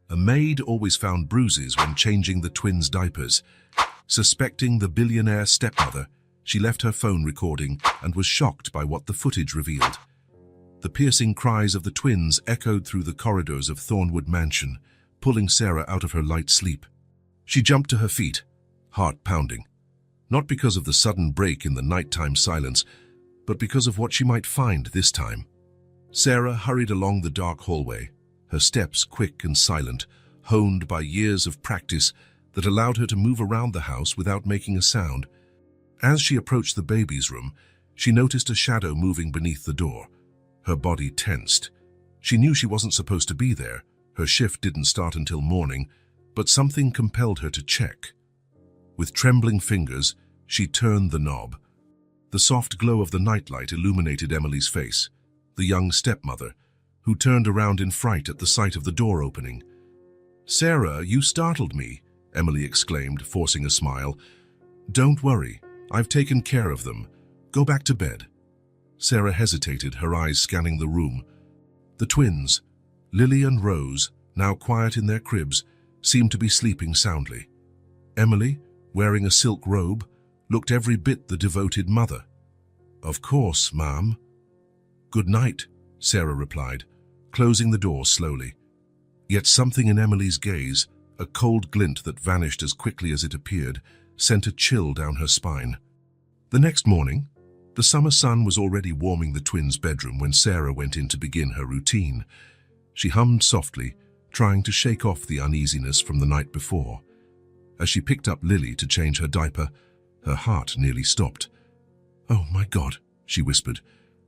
A maid always found bruises when changing the twins' diapers. Suspecting the billionaire stepmother, she left her phone recording and was shocked by what the footage revealed. The piercing cries of the twins echoed through the corridors of Thornwood Mansion, pulling Sarah out of her light sleep. She jumped to her feet, heart pounding. Not because of the sudden break in the nighttime silence, but because of what she might find this time. Sarah hurried along the dark hallway, her steps quick and silent, honed by years of practice that allowed her to move around the house without making a sound. As she approached the baby's room, she noticed a shadow moving beneath the door. Her body tensed. She knew she wasn't supposed to be there. Her shift didn't start until morning, but something compelled her to check. With trembling fingers, she turned the knob. The soft glow of the nightlight illuminated Emily's face, the young stepmother, who turned around in fright at the sight of the door opening. "Sarah, you startled me," Emily exclaimed, forcing a smile. "Don't worry, I've taken care of them. Go back to bed." Sarah hesitated, her eyes scanning the room. The twins, Lily and Rose, now quiet in their cribs, seemed to be sleeping soundly. Emily, wearing a silk robe, looked every bit the devoted mother. "Of course, ma'am." "Good night," Sarah replied, closing the door slowly. Yet something in Emily's gaze, a cold glint that vanished as quickly as it appeared, sent a chill down her spine. The next morning, the summer sun was already warming the twins' bedroom when Sarah went in to begin her routine. She hummed softly, trying to shake off the uneasiness from the night before. As she picked up Lily to change her diaper, her heart nearly stopped. "Oh my God," she whispered,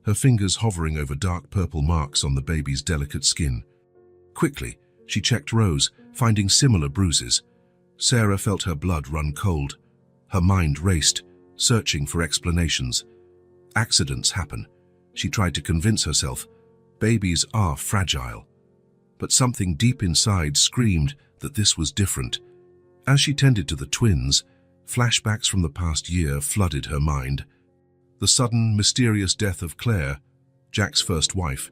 her fingers hovering over dark purple marks on the baby's delicate skin. Quickly, she checked Rose, finding similar bruises. Sarah felt her blood run cold. Her mind raced, searching for explanations. Accidents happen, she tried to convince herself. Babies are fragile. But something deep inside screamed that this was different. As she tended to the twins, flashbacks from the past year flooded her mind. The sudden, mysterious death of Claire, Jack's first wife,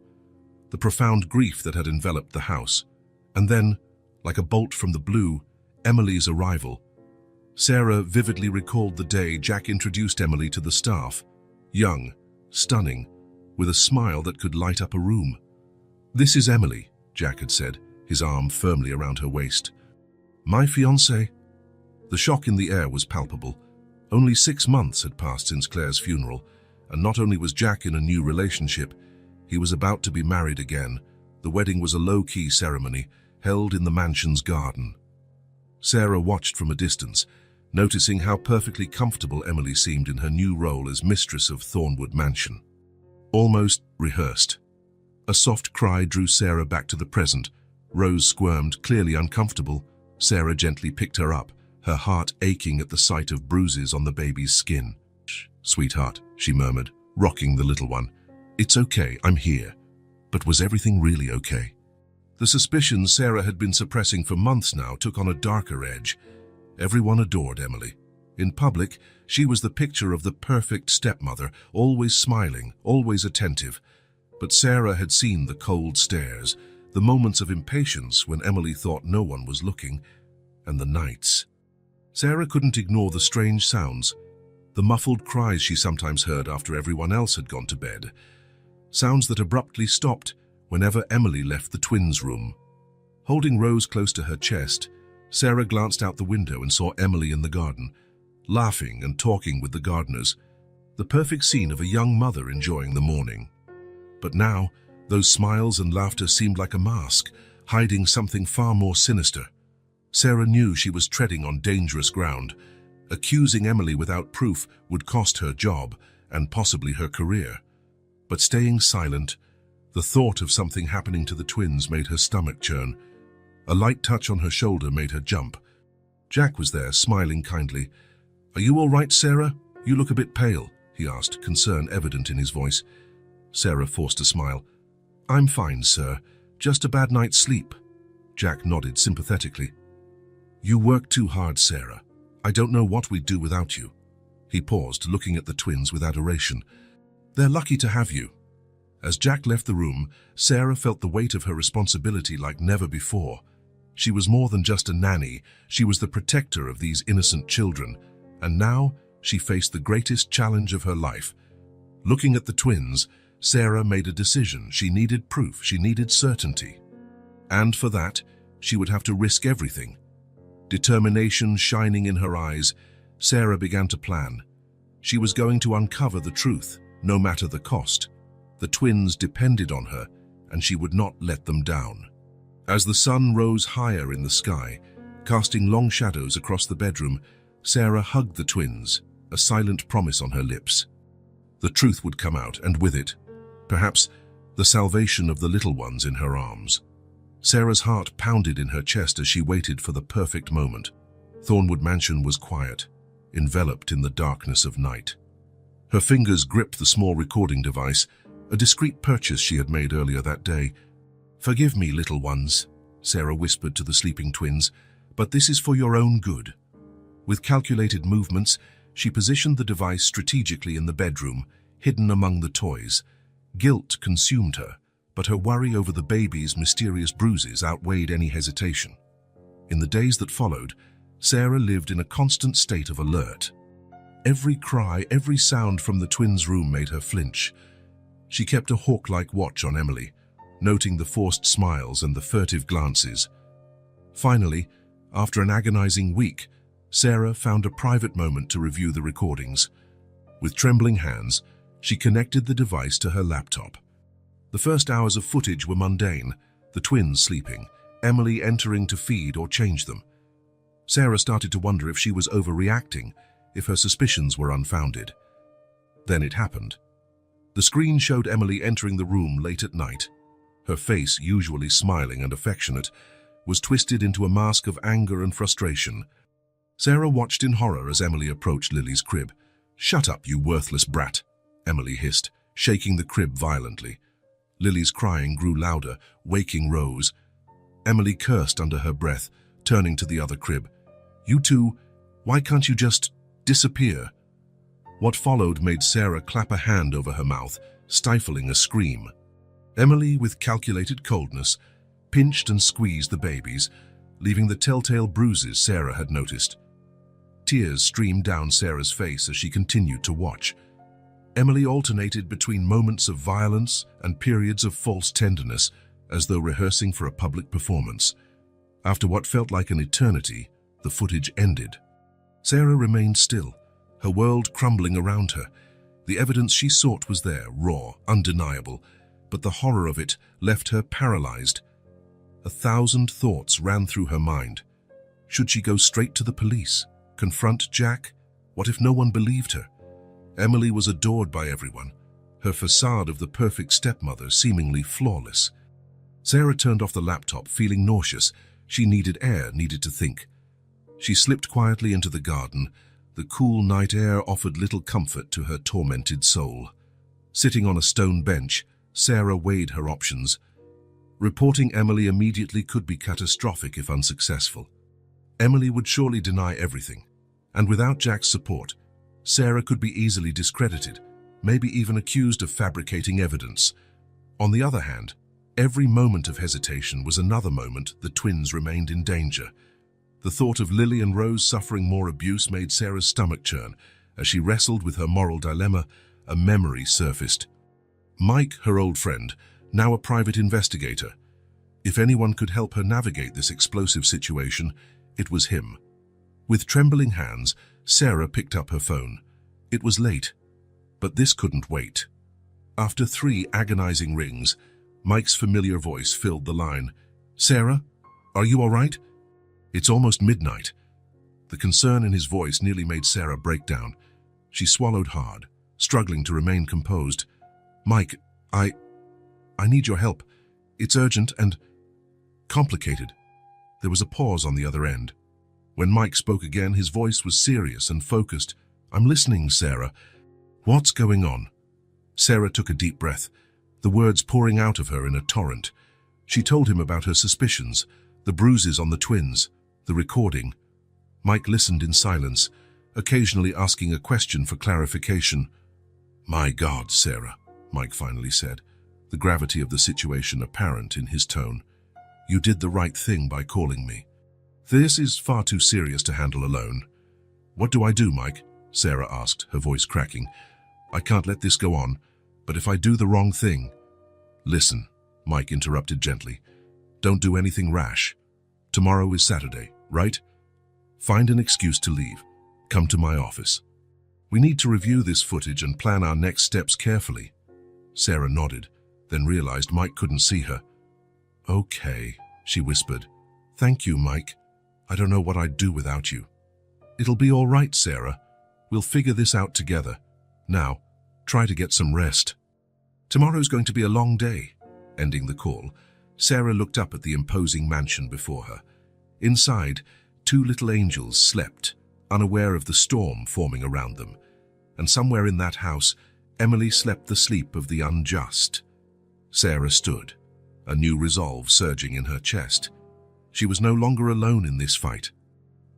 the profound grief that had enveloped the house, and then, like a bolt from the blue, Emily's arrival. Sarah vividly recalled the day Jack introduced Emily to the staff, young, stunning, with a smile that could light up a room. "This is Emily," Jack had said, his arm firmly around her waist. "My fiancée." The shock in the air was palpable. Only 6 months had passed since Claire's funeral, and not only was Jack in a new relationship, he was about to be married again. The wedding was a low-key ceremony, held in the mansion's garden. Sarah watched from a distance, noticing how perfectly comfortable Emily seemed in her new role as mistress of Thornwood Mansion. Almost rehearsed. A soft cry drew Sarah back to the present. Rose squirmed, clearly uncomfortable. Sarah gently picked her up, her heart aching at the sight of bruises on the baby's skin. "Shh, sweetheart," she murmured, rocking the little one. "It's okay, I'm here." But was everything really okay? The suspicions Sarah had been suppressing for months now took on a darker edge. Everyone adored Emily. In public, she was the picture of the perfect stepmother, always smiling, always attentive. But Sarah had seen the cold stares, the moments of impatience when Emily thought no one was looking, and the nights. Sarah couldn't ignore the strange sounds, the muffled cries she sometimes heard after everyone else had gone to bed. Sounds that abruptly stopped whenever Emily left the twins' room. Holding Rose close to her chest, Sarah glanced out the window and saw Emily in the garden, laughing and talking with the gardeners, the perfect scene of a young mother enjoying the morning. But now, those smiles and laughter seemed like a mask, hiding something far more sinister. Sarah knew she was treading on dangerous ground. Accusing Emily without proof would cost her job and possibly her career. But staying silent, the thought of something happening to the twins made her stomach churn. A light touch on her shoulder made her jump. Jack was there, smiling kindly. "Are you all right, Sarah? You look a bit pale," he asked, concern evident in his voice. Sarah forced a smile. "I'm fine, sir. Just a bad night's sleep." Jack nodded sympathetically. "You work too hard, Sarah. I don't know what we'd do without you." He paused, looking at the twins with adoration. "They're lucky to have you." As Jack left the room, Sarah felt the weight of her responsibility like never before. She was more than just a nanny, she was the protector of these innocent children, and now she faced the greatest challenge of her life. Looking at the twins, Sarah made a decision. She needed proof, she needed certainty. And for that, she would have to risk everything. Determination shining in her eyes, Sarah began to plan. She was going to uncover the truth, no matter the cost. The twins depended on her, and she would not let them down. As the sun rose higher in the sky, casting long shadows across the bedroom, Sarah hugged the twins, a silent promise on her lips. The truth would come out, and with it, perhaps, the salvation of the little ones in her arms. Sarah's heart pounded in her chest as she waited for the perfect moment. Thornwood Mansion was quiet, enveloped in the darkness of night. Her fingers gripped the small recording device, a discreet purchase she had made earlier that day. "Forgive me, little ones," Sarah whispered to the sleeping twins, "but this is for your own good." With calculated movements, she positioned the device strategically in the bedroom, hidden among the toys. Guilt consumed her, but her worry over the baby's mysterious bruises outweighed any hesitation. In the days that followed, Sarah lived in a constant state of alert. Every cry, every sound from the twins' room made her flinch. She kept a hawk-like watch on Emily, noting the forced smiles and the furtive glances. Finally, after an agonizing week, Sarah found a private moment to review the recordings. With trembling hands, she connected the device to her laptop. The first hours of footage were mundane, the twins sleeping, Emily entering to feed or change them. Sarah started to wonder if she was overreacting, if her suspicions were unfounded. Then it happened. The screen showed Emily entering the room late at night. Her face, usually smiling and affectionate, was twisted into a mask of anger and frustration. Sarah watched in horror as Emily approached Lily's crib. "Shut up, you worthless brat," Emily hissed, shaking the crib violently. Lily's crying grew louder, waking Rose. Emily cursed under her breath, turning to the other crib. "You two, why can't you just disappear?" What followed made Sarah clap a hand over her mouth, stifling a scream. Emily, with calculated coldness, pinched and squeezed the babies, leaving the telltale bruises Sarah had noticed. Tears streamed down Sarah's face as she continued to watch. Emily alternated between moments of violence and periods of false tenderness, as though rehearsing for a public performance. After what felt like an eternity, the footage ended. Sarah remained still, her world crumbling around her. The evidence she sought was there, raw, undeniable, but the horror of it left her paralyzed. 1,000 thoughts ran through her mind. Should she go straight to the police? Confront Jack? What if no one believed her? Emily was adored by everyone, her facade of the perfect stepmother seemingly flawless. Sarah turned off the laptop, feeling nauseous. She needed air, needed to think. She slipped quietly into the garden. The cool night air offered little comfort to her tormented soul. Sitting on a stone bench, Sarah weighed her options. Reporting Emily immediately could be catastrophic if unsuccessful. Emily would surely deny everything, and without Jack's support, Sarah could be easily discredited, maybe even accused of fabricating evidence. On the other hand, every moment of hesitation was another moment the twins remained in danger. The thought of Lily and Rose suffering more abuse made Sarah's stomach churn. As she wrestled with her moral dilemma, a memory surfaced. Mike, her old friend, now a private investigator. If anyone could help her navigate this explosive situation, it was him. With trembling hands, Sarah picked up her phone. It was late, but this couldn't wait. After 3 agonizing rings, Mike's familiar voice filled the line. "Sarah, are you all right?" "It's almost midnight." The concern in his voice nearly made Sarah break down. She swallowed hard, struggling to remain composed. "Mike, I need your help. It's urgent and complicated." There was a pause on the other end. When Mike spoke again, his voice was serious and focused. "I'm listening, Sarah. What's going on?" Sarah took a deep breath, the words pouring out of her in a torrent. She told him about her suspicions, the bruises on the twins, the recording. Mike listened in silence, occasionally asking a question for clarification. "My God, Sarah," Mike finally said, the gravity of the situation apparent in his tone. You did the right thing by calling me. This is far too serious to handle alone. What do I do, Mike? Sarah asked, her voice cracking. I can't let this go on, but if I do the wrong thing... Listen, Mike interrupted gently. Don't do anything rash. Tomorrow is Saturday, right? Find an excuse to leave. Come to my office. We need to review this footage and plan our next steps carefully. Sarah nodded, then realized Mike couldn't see her. Okay, she whispered. Thank you, Mike. I don't know what I'd do without you. It'll be all right, Sarah. We'll figure this out together. Now, try to get some rest. Tomorrow's going to be a long day. Ending the call, Sarah looked up at the imposing mansion before her. Inside, two little angels slept, unaware of the storm forming around them. And somewhere in that house, Emily slept the sleep of the unjust. Sarah stood, a new resolve surging in her chest. She was no longer alone in this fight.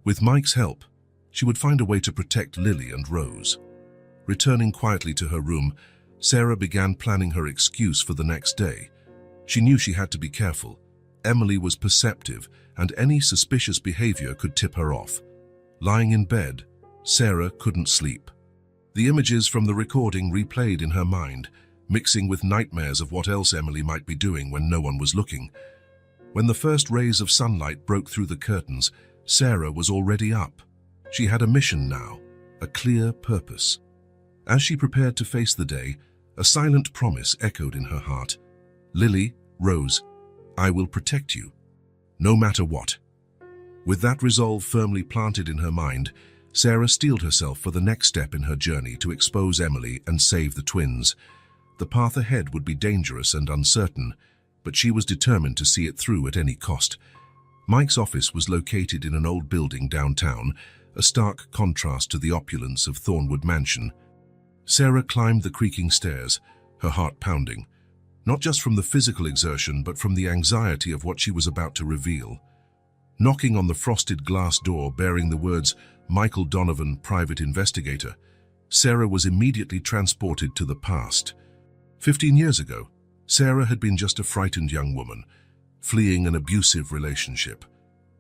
With Mike's help, she would find a way to protect Lily and Rose. Returning quietly to her room, Sarah began planning her excuse for the next day. She knew she had to be careful. Emily was perceptive, and any suspicious behavior could tip her off. Lying in bed, Sarah couldn't sleep. The images from the recording replayed in her mind, mixing with nightmares of what else Emily might be doing when no one was looking. When the first rays of sunlight broke through the curtains, Sarah was already up. She had a mission now, a clear purpose. As she prepared to face the day, a silent promise echoed in her heart. Lily, Rose, I will protect you, no matter what. With that resolve firmly planted in her mind, Sarah steeled herself for the next step in her journey to expose Emily and save the twins. The path ahead would be dangerous and uncertain, but she was determined to see it through at any cost. Mike's office was located in an old building downtown, a stark contrast to the opulence of Thornwood Mansion. Sarah climbed the creaking stairs, her heart pounding, not just from the physical exertion but from the anxiety of what she was about to reveal. Knocking on the frosted glass door bearing the words, Michael Donovan, Private Investigator, Sarah was immediately transported to the past. 15 years ago, Sarah had been just a frightened young woman, fleeing an abusive relationship.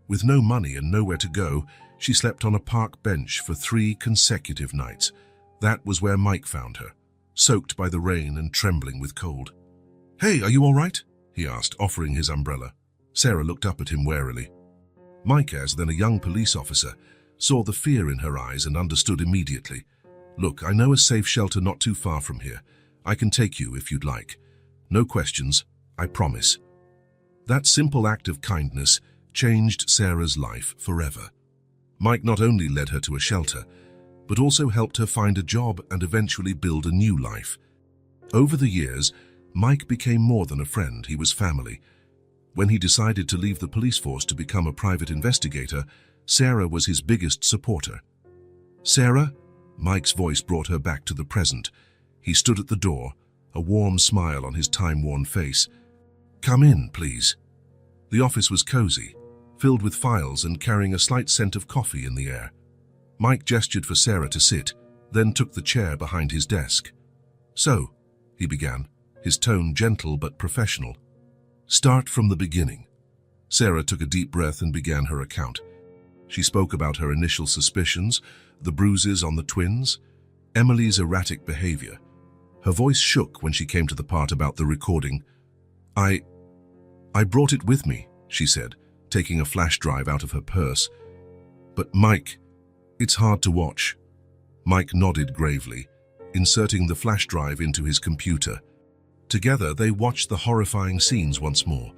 With no money and nowhere to go, she slept on a park bench for 3 consecutive nights. That was where Mike found her, soaked by the rain and trembling with cold. Hey, are you all right? He asked, offering his umbrella. Sarah looked up at him warily. Mike, as then a young police officer, saw the fear in her eyes and understood immediately. Look, I know a safe shelter not too far from here. I can take you if you'd like. No questions, I promise. That simple act of kindness changed Sarah's life forever. Mike not only led her to a shelter, but also helped her find a job and eventually build a new life. Over the years, Mike became more than a friend, he was family. When he decided to leave the police force to become a private investigator, Sarah was his biggest supporter. Sarah? Mike's voice brought her back to the present. He stood at the door, a warm smile on his time-worn face. Come in, please. The office was cozy, filled with files and carrying a slight scent of coffee in the air. Mike gestured for Sarah to sit, then took the chair behind his desk. So, he began, his tone gentle but professional. Start from the beginning. Sarah took a deep breath and began her account. She spoke about her initial suspicions, the bruises on the twins, Emily's erratic behavior. Her voice shook when she came to the part about the recording. I brought it with me, she said, taking a flash drive out of her purse. But Mike, it's hard to watch. Mike nodded gravely, inserting the flash drive into his computer. Together, they watched the horrifying scenes once more.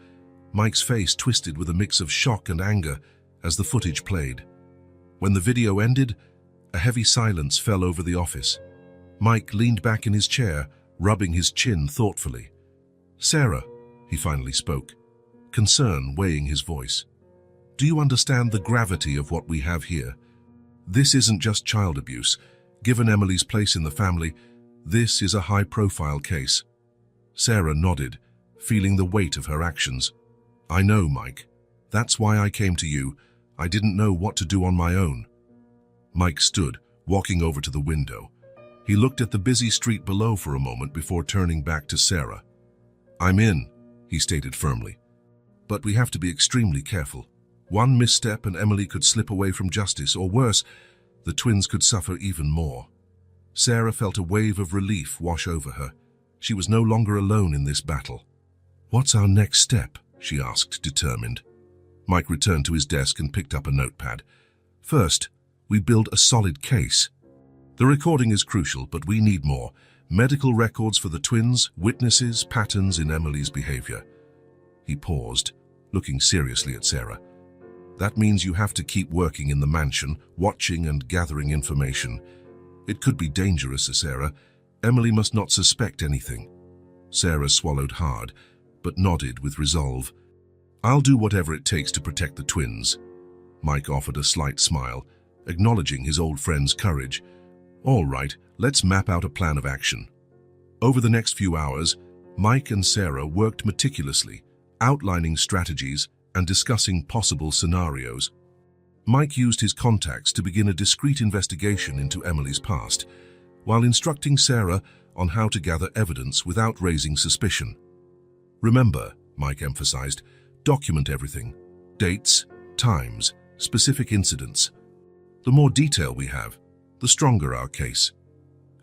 Mike's face twisted with a mix of shock and anger as the footage played. When the video ended, a heavy silence fell over the office. Mike leaned back in his chair, rubbing his chin thoughtfully. Sarah, he finally spoke, concern weighing his voice. Do you understand the gravity of what we have here? This isn't just child abuse. Given Emily's place in the family, this is a high-profile case. Sarah nodded, feeling the weight of her actions. I know, Mike. That's why I came to you. I didn't know what to do on my own. Mike stood, walking over to the window. He looked at the busy street below for a moment before turning back to Sarah. I'm in, he stated firmly. but we have to be extremely careful. One misstep and Emily could slip away from justice, or worse, the twins could suffer even more. Sarah felt a wave of relief wash over her. She was no longer alone in this battle. "What's our next step?" she asked, determined. Mike returned to his desk and picked up a notepad. "First, we build a solid case. The recording is crucial, but we need more. Medical records for the twins, witnesses, patterns in Emily's behavior." He paused, looking seriously at Sarah. "That means you have to keep working in the mansion, watching and gathering information. It could be dangerous, Sarah. Emily must not suspect anything." Sarah swallowed hard, but nodded with resolve. "I'll do whatever it takes to protect the twins." Mike offered a slight smile, acknowledging his old friend's courage. "All right, let's map out a plan of action." Over the next few hours, Mike and Sarah worked meticulously, outlining strategies and discussing possible scenarios. Mike used his contacts to begin a discreet investigation into Emily's past, while instructing Sarah on how to gather evidence without raising suspicion. "Remember," Mike emphasized, "document everything. Dates, times, specific incidents. The more detail we have, the stronger our case."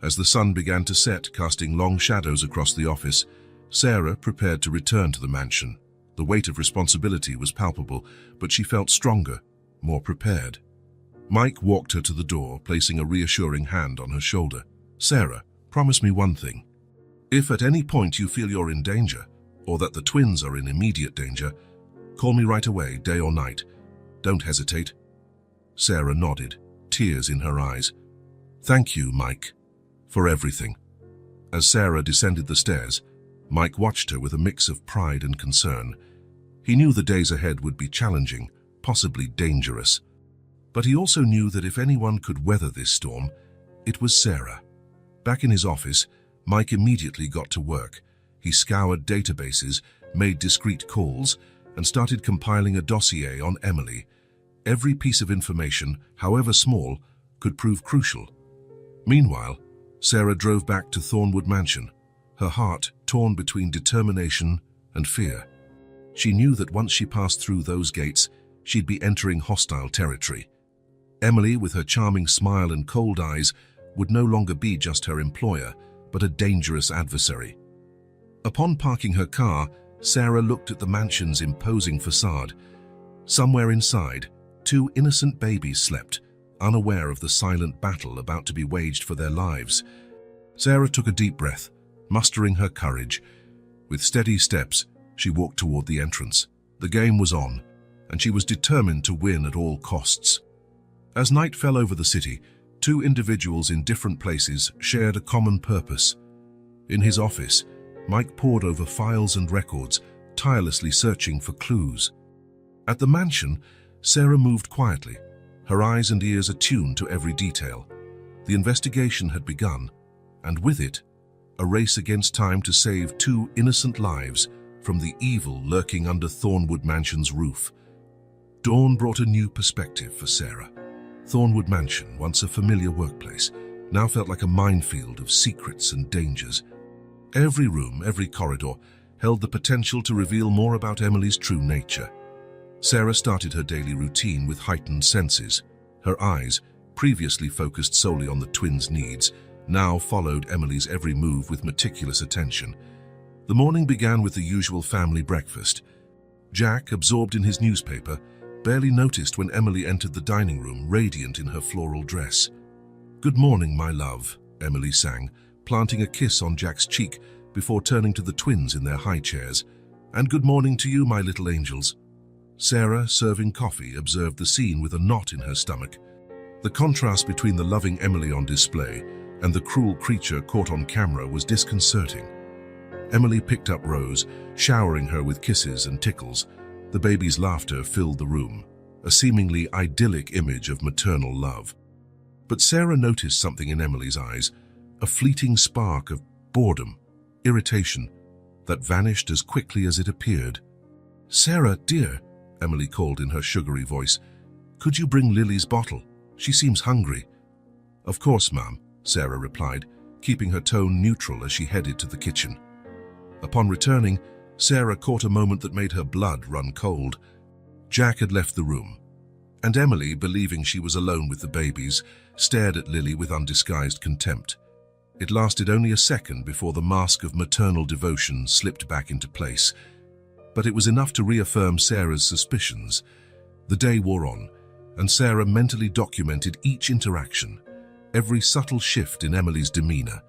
As the sun began to set, casting long shadows across the office, Sarah prepared to return to the mansion. The weight of responsibility was palpable, but she felt stronger, more prepared. Mike walked her to the door, placing a reassuring hand on her shoulder. "Sarah, promise me one thing. If at any point you feel you're in danger, or that the twins are in immediate danger, call me right away, day or night. Don't hesitate." Sarah nodded, tears in her eyes. "Thank you, Mike, for everything." As Sarah descended the stairs, Mike watched her with a mix of pride and concern. He knew the days ahead would be challenging, possibly dangerous. But he also knew that if anyone could weather this storm, it was Sarah. Back in his office, Mike immediately got to work. He scoured databases, made discreet calls, and started compiling a dossier on Emily. Every piece of information, however small, could prove crucial. Meanwhile, Sarah drove back to Thornwood Mansion, her heart torn between determination and fear. She knew that once she passed through those gates, she'd be entering hostile territory. Emily, with her charming smile and cold eyes, would no longer be just her employer, but a dangerous adversary. Upon parking her car, Sarah looked at the mansion's imposing facade. Somewhere inside, two innocent babies slept, unaware of the silent battle about to be waged for their lives. Sarah took a deep breath, mustering her courage. With steady steps, she walked toward the entrance. The game was on, and she was determined to win at all costs. As night fell over the city, two individuals in different places shared a common purpose. In his office, Mike pored over files and records, tirelessly searching for clues. At the mansion, Sarah moved quietly, her eyes and ears attuned to every detail. The investigation had begun, and with it, a race against time to save two innocent lives from the evil lurking under Thornwood Mansion's roof. Dawn brought a new perspective for Sarah. Thornwood Mansion, once a familiar workplace, now felt like a minefield of secrets and dangers. Every room, every corridor, held the potential to reveal more about Emily's true nature. Sarah started her daily routine with heightened senses. Her eyes, previously focused solely on the twins' needs, now followed Emily's every move with meticulous attention. The morning began with the usual family breakfast. Jack, absorbed in his newspaper, barely noticed when Emily entered the dining room, radiant in her floral dress. "Good morning, my love," Emily sang, planting a kiss on Jack's cheek before turning to the twins in their high chairs. "And good morning to you, my little angels." Sarah, serving coffee, observed the scene with a knot in her stomach. The contrast between the loving Emily on display and the cruel creature caught on camera was disconcerting. Emily picked up Rose, showering her with kisses and tickles. The baby's laughter filled the room, a seemingly idyllic image of maternal love. But Sarah noticed something in Emily's eyes, a fleeting spark of boredom, irritation, that vanished as quickly as it appeared. "Sarah, dear," Emily called in her sugary voice, "could you bring Lily's bottle? She seems hungry." "Of course, ma'am," Sarah replied, keeping her tone neutral as she headed to the kitchen. Upon returning, Sarah caught a moment that made her blood run cold. Jack had left the room, and Emily, believing she was alone with the babies, stared at Lily with undisguised contempt. It lasted only a second before the mask of maternal devotion slipped back into place, but it was enough to reaffirm Sarah's suspicions. The day wore on, and Sarah mentally documented each interaction, every subtle shift in Emily's demeanor.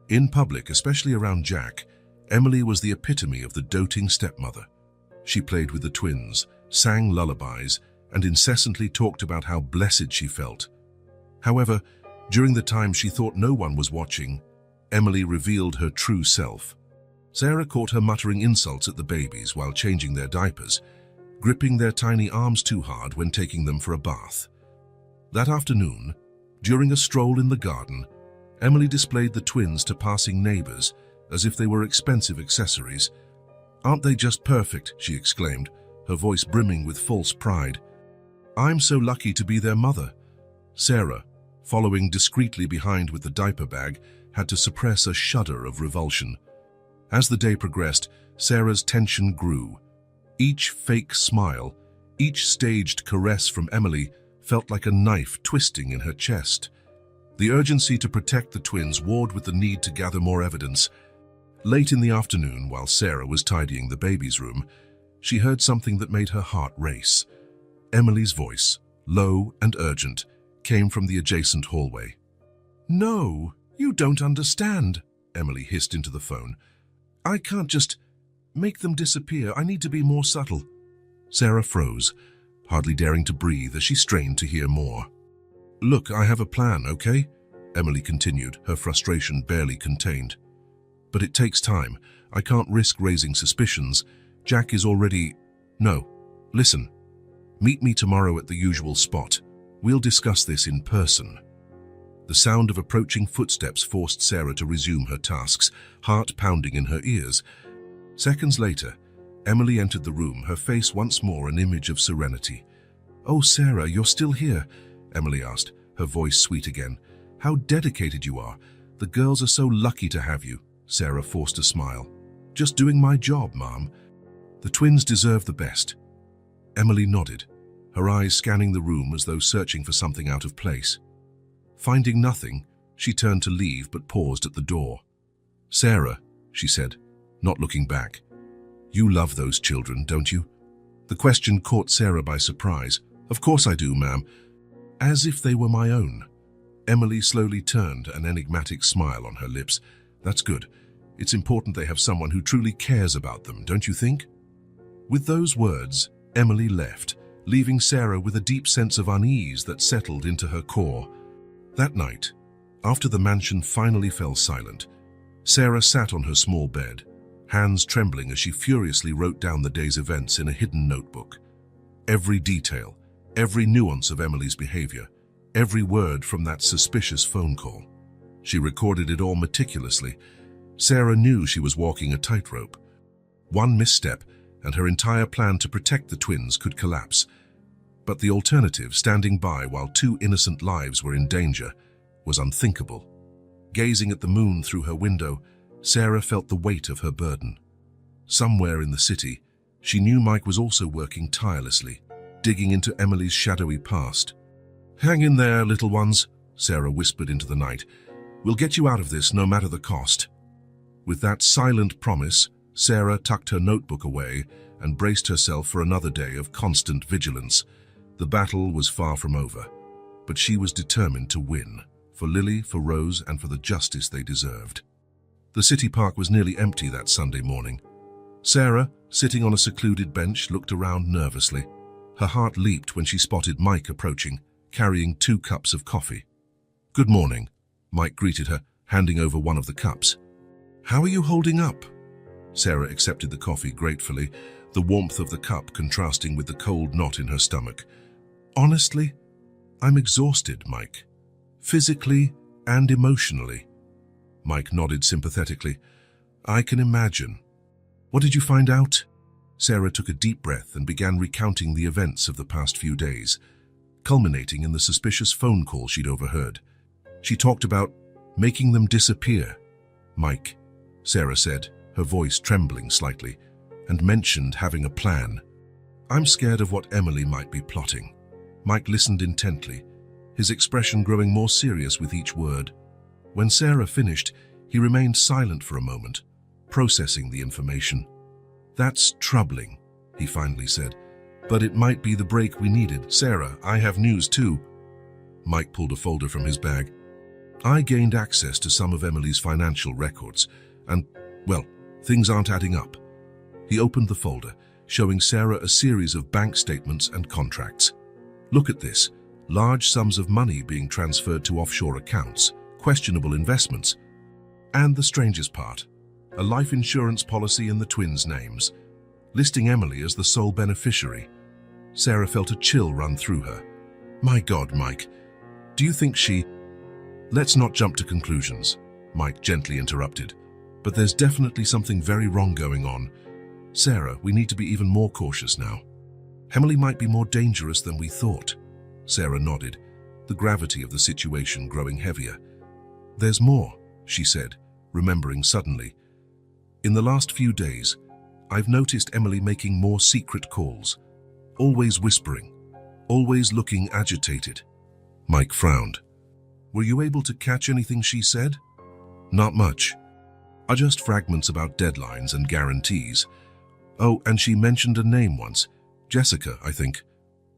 In public, especially around Jack, Emily was the epitome of the doting stepmother. She played with the twins, sang lullabies, and incessantly talked about how blessed she felt. However, during the time she thought no one was watching, Emily revealed her true self. Sarah caught her muttering insults at the babies while changing their diapers, gripping their tiny arms too hard when taking them for a bath. That afternoon, during a stroll in the garden, Emily displayed the twins to passing neighbors as if they were expensive accessories. "Aren't they just perfect?" she exclaimed, her voice brimming with false pride. "I'm so lucky to be their mother." Sarah, following discreetly behind with the diaper bag, had to suppress a shudder of revulsion. As the day progressed, Sarah's tension grew. Each fake smile, each staged caress from Emily felt like a knife twisting in her chest. The urgency to protect the twins warred with the need to gather more evidence. Late in the afternoon, while Sarah was tidying the baby's room, she heard something that made her heart race. Emily's voice, low and urgent, came from the adjacent hallway. "No, you don't understand," Emily hissed into the phone. "I can't just make them disappear. I need to be more subtle." Sarah froze, hardly daring to breathe as she strained to hear more. "Look, I have a plan, okay?" Emily continued, her frustration barely contained. "But it takes time. I can't risk raising suspicions. Jack is already—" "No, listen. Meet me tomorrow at the usual spot. We'll discuss this in person." The sound of approaching footsteps forced Sarah to resume her tasks, heart pounding in her ears. Seconds later, Emily entered the room, her face once more an image of serenity. "Oh, Sarah, you're still here?" Emily asked, her voice sweet again. "How dedicated you are. The girls are so lucky to have you." Sarah forced a smile. "Just doing my job, Mom. The twins deserve the best." Emily nodded, her eyes scanning the room as though searching for something out of place. Finding nothing, she turned to leave but paused at the door. "Sarah," she said, not looking back, "you love those children, don't you?" The question caught Sarah by surprise. "Of course I do, ma'am." "As if they were my own." Emily slowly turned, an enigmatic smile on her lips. "That's good. It's important they have someone who truly cares about them, don't you think?" With those words, Emily left, leaving Sarah with a deep sense of unease that settled into her core. That night, after the mansion finally fell silent, Sarah sat on her small bed, hands trembling as she furiously wrote down the day's events in a hidden notebook. Every detail, every nuance of Emily's behavior, every word from that suspicious phone call. She recorded it all meticulously. Sarah knew she was walking a tightrope. One misstep, and her entire plan to protect the twins could collapse. But the alternative, standing by while two innocent lives were in danger, was unthinkable. Gazing at the moon through her window, Sarah felt the weight of her burden. Somewhere in the city, she knew Mike was also working tirelessly, digging into Emily's shadowy past. "Hang in there, little ones," Sarah whispered into the night. "We'll get you out of this, no matter the cost." With that silent promise, Sarah tucked her notebook away and braced herself for another day of constant vigilance. The battle was far from over, but she was determined to win, for Lily, for Rose, and for the justice they deserved. The city park was nearly empty that Sunday morning. Sarah, sitting on a secluded bench, looked around nervously. Her heart leaped when she spotted Mike approaching, carrying 2 cups of coffee. "Good morning," Mike greeted her, handing over one of the cups. "How are you holding up?" Sarah accepted the coffee gratefully, the warmth of the cup contrasting with the cold knot in her stomach. "Honestly, I'm exhausted, Mike. Physically and emotionally." Mike nodded sympathetically. "I can imagine. What did you find out?" Sarah took a deep breath and began recounting the events of the past few days, culminating in the suspicious phone call she'd overheard. She talked about making them disappear. "Mike," Sarah said, her voice trembling slightly, and mentioned having a plan. I'm scared of what Emily might be plotting. Mike listened intently, his expression growing more serious with each word. When Sarah finished, he remained silent for a moment, processing the information. That's troubling, he finally said, but it might be the break we needed. Sarah, I have news too. Mike pulled a folder from his bag. I gained access to some of Emily's financial records, and, well, things aren't adding up. He opened the folder, showing Sarah a series of bank statements and contracts. Look at this, large sums of money being transferred to offshore accounts, questionable investments. And the strangest part, a life insurance policy in the twins' names, listing Emily as the sole beneficiary. Sarah felt a chill run through her. My God, Mike, do you think she... Let's not jump to conclusions, Mike gently interrupted. But there's definitely something very wrong going on. Sarah, we need to be even more cautious now. Emily might be more dangerous than we thought. Sarah nodded, the gravity of the situation growing heavier. There's more, she said, remembering suddenly. In the last few days, I've noticed Emily making more secret calls, always whispering, always looking agitated. Mike frowned. Were you able to catch anything she said? Not much. Just fragments about deadlines and guarantees. Oh, and she mentioned a name once. Jessica, I think.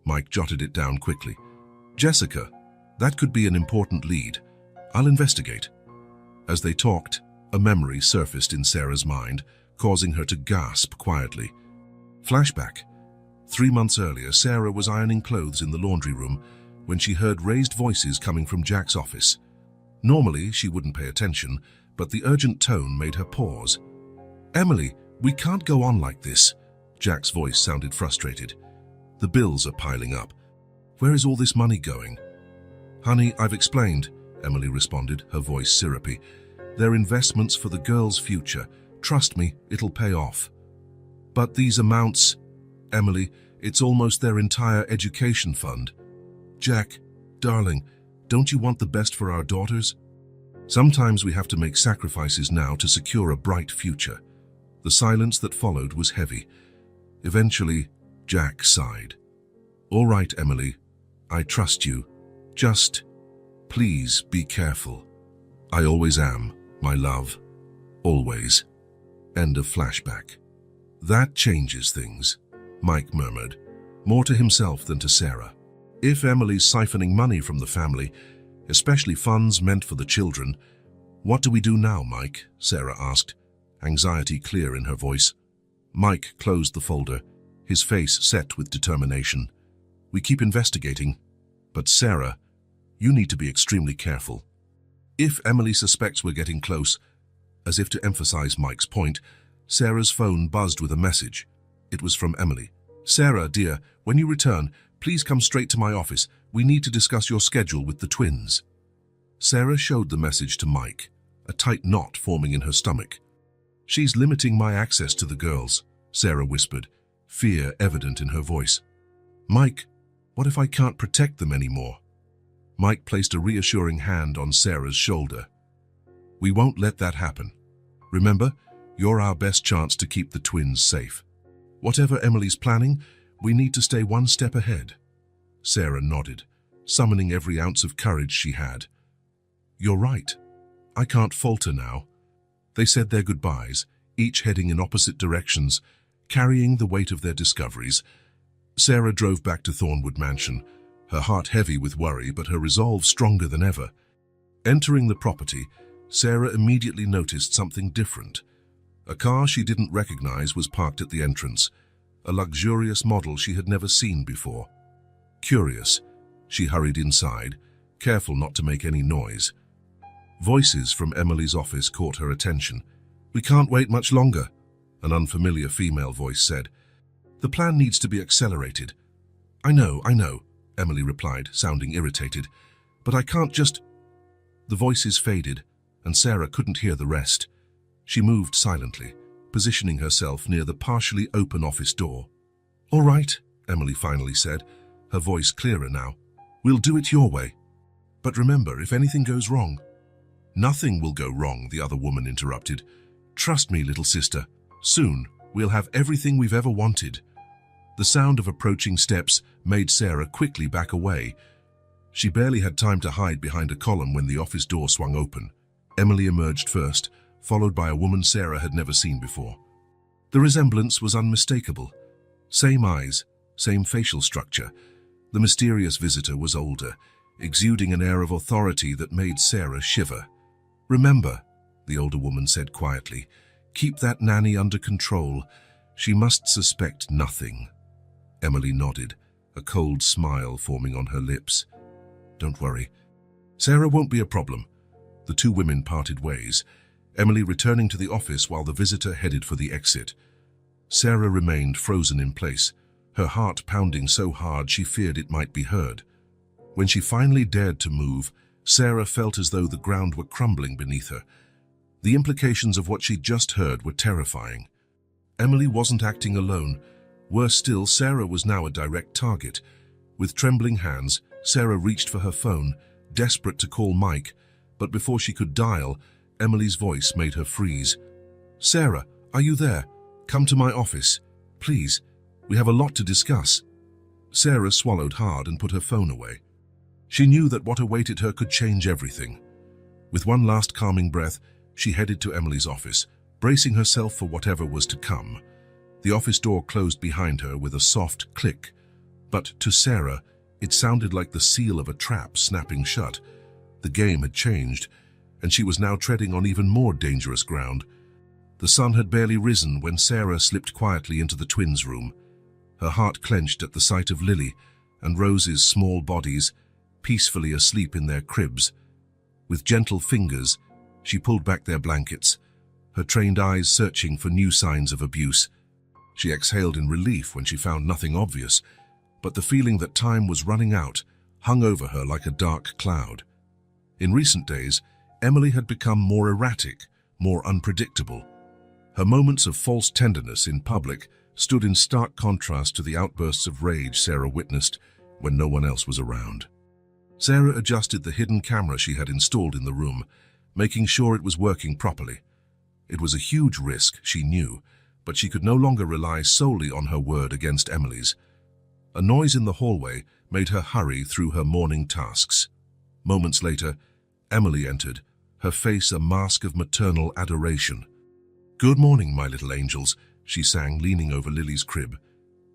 Mike jotted it down quickly. Jessica, that could be an important lead. I'll investigate. As they talked, a memory surfaced in Sarah's mind, causing her to gasp quietly. Flashback. 3 months earlier, Sarah was ironing clothes in the laundry room when she heard raised voices coming from Jack's office. Normally, she wouldn't pay attention, but the urgent tone made her pause. Emily, we can't go on like this. Jack's voice sounded frustrated. The bills are piling up. Where is all this money going? Honey, I've explained, Emily responded, her voice syrupy. They're investments for the girls' future. Trust me, it'll pay off. But these amounts... Emily, it's almost their entire education fund. Jack, darling, don't you want the best for our daughters? Sometimes we have to make sacrifices now to secure a bright future. The silence that followed was heavy. Eventually, Jack sighed. All right, Emily, I trust you. Just, please be careful. I always am, my love. Always. End of flashback. That changes things, Mike murmured, more to himself than to Sarah. If Emily's siphoning money from the family, especially funds meant for the children, what do we do now, Mike? Sarah asked, anxiety clear in her voice. Mike closed the folder, his face set with determination. We keep investigating, but Sarah, you need to be extremely careful. If Emily suspects we're getting close, as if to emphasize Mike's point, Sarah's phone buzzed with a message. It was from Emily. Sarah, dear, when you return, please come straight to my office. We need to discuss your schedule with the twins. Sarah showed the message to Mike, a tight knot forming in her stomach. She's limiting my access to the girls, Sarah whispered, fear evident in her voice. Mike, what if I can't protect them anymore? Mike placed a reassuring hand on Sarah's shoulder. We won't let that happen. Remember, you're our best chance to keep the twins safe. Whatever Emily's planning, we need to stay one step ahead. Sarah nodded, summoning every ounce of courage she had. You're right. I can't falter now. They said their goodbyes, each heading in opposite directions, carrying the weight of their discoveries. Sarah drove back to Thornwood Mansion, her heart heavy with worry but her resolve stronger than ever. Entering the property, Sarah immediately noticed something different. A car she didn't recognize was parked at the entrance, a luxurious model she had never seen before. Curious, she hurried inside, careful not to make any noise. Voices from Emily's office caught her attention. We can't wait much longer, an unfamiliar female voice said. The plan needs to be accelerated. I know, Emily replied, sounding irritated. But I can't just... The voices faded, and Sarah couldn't hear the rest. She moved silently, positioning herself near the partially open office door. All right, Emily finally said, her voice clearer now. We'll do it your way. But remember, if anything goes wrong... Nothing will go wrong, the other woman interrupted. Trust me, little sister. Soon, We'll have everything we've ever wanted." The sound of approaching steps made Sarah quickly back away. She barely had time to hide behind a column when the office door swung open. Emily emerged first, followed by a woman Sarah had never seen before. The resemblance was unmistakable. Same eyes, same facial structure. The mysterious visitor was older, exuding an air of authority that made Sarah shiver. "Remember," the older woman said quietly, "keep that nanny under control. She must suspect nothing." Emily nodded, a cold smile forming on her lips. "Don't worry. Sarah won't be a problem." The two women parted ways, Emily returning to the office while the visitor headed for the exit. Sarah remained frozen in place, her heart pounding so hard she feared it might be heard. When she finally dared to move, Sarah felt as though the ground were crumbling beneath her. The implications of what she'd just heard were terrifying. Emily wasn't acting alone. Worse still, Sarah was now a direct target. With trembling hands, Sarah reached for her phone, desperate to call Mike, but before she could dial, Emily's voice made her freeze. "Sarah, are you there? Come to my office. Please, we have a lot to discuss." Sarah swallowed hard and put her phone away. She knew that what awaited her could change everything. With one last calming breath, she headed to Emily's office, bracing herself for whatever was to come. The office door closed behind her with a soft click, but to Sarah, it sounded like the seal of a trap snapping shut. The game had changed, and she was now treading on even more dangerous ground. The sun had barely risen when Sarah slipped quietly into the twins' room. Her heart clenched at the sight of Lily and Rose's small bodies, peacefully asleep in their cribs. With gentle fingers, she pulled back their blankets, her trained eyes searching for new signs of abuse. She exhaled in relief when she found nothing obvious, but the feeling that time was running out hung over her like a dark cloud. In recent days, Emily had become more erratic, more unpredictable. Her moments of false tenderness in public stood in stark contrast to the outbursts of rage Sarah witnessed when no one else was around. Sarah adjusted the hidden camera she had installed in the room, making sure it was working properly. It was a huge risk, she knew, but she could no longer rely solely on her word against Emily's. A noise in the hallway made her hurry through her morning tasks. Moments later, Emily entered, her face a mask of maternal adoration. "Good morning, my little angels," she sang, leaning over Lily's crib.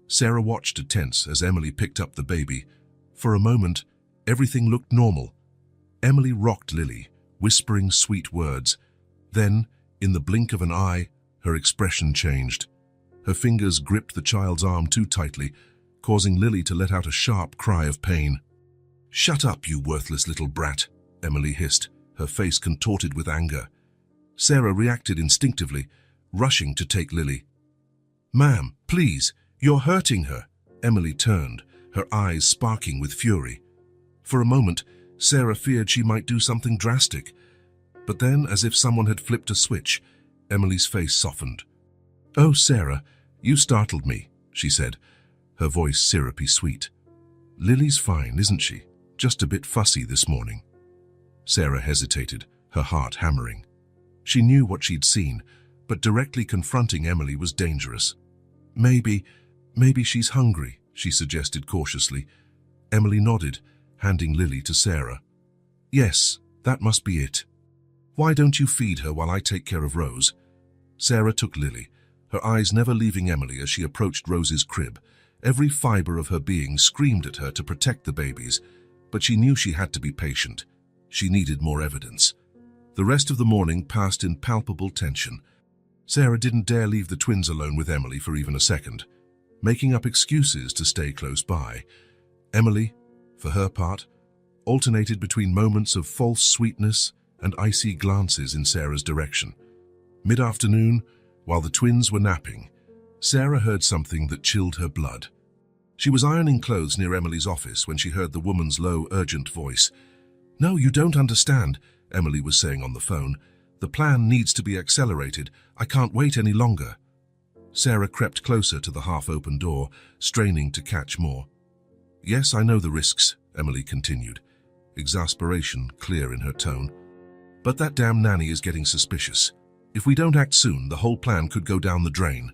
Sarah watched tense as Emily picked up the baby. For a moment, everything looked normal. Emily rocked Lily, whispering sweet words. Then, in the blink of an eye, her expression changed. Her fingers gripped the child's arm too tightly, causing Lily to let out a sharp cry of pain. "Shut up, you worthless little brat," Emily hissed, her face contorted with anger. Sarah reacted instinctively, rushing to take Lily. "Ma'am, please, you're hurting her." Emily turned, her eyes sparking with fury. For a moment, Sarah feared she might do something drastic. But then, as if someone had flipped a switch, Emily's face softened. "Oh, Sarah, you startled me," she said, her voice syrupy sweet. "Lily's fine, isn't she? Just a bit fussy this morning." Sarah hesitated, her heart hammering. She knew what she'd seen, but directly confronting Emily was dangerous. Maybe she's hungry," she suggested cautiously. Emily nodded, handing Lily to Sarah. "Yes, that must be it. Why don't you feed her while I take care of Rose?" Sarah took Lily, her eyes never leaving Emily as she approached Rose's crib. Every fiber of her being screamed at her to protect the babies, but she knew she had to be patient. She needed more evidence. The rest of the morning passed in palpable tension. Sarah didn't dare leave the twins alone with Emily for even a second, making up excuses to stay close by. Emily, for her part, alternated between moments of false sweetness and icy glances in Sarah's direction. Mid-afternoon, while the twins were napping, Sarah heard something that chilled her blood. She was ironing clothes near Emily's office when she heard the woman's low, urgent voice. "No, you don't understand," Emily was saying on the phone. "The plan needs to be accelerated. I can't wait any longer." Sarah crept closer to the half-open door, straining to catch more. "Yes, I know the risks," Emily continued, exasperation clear in her tone. "But that damn nanny is getting suspicious. If we don't act soon, the whole plan could go down the drain."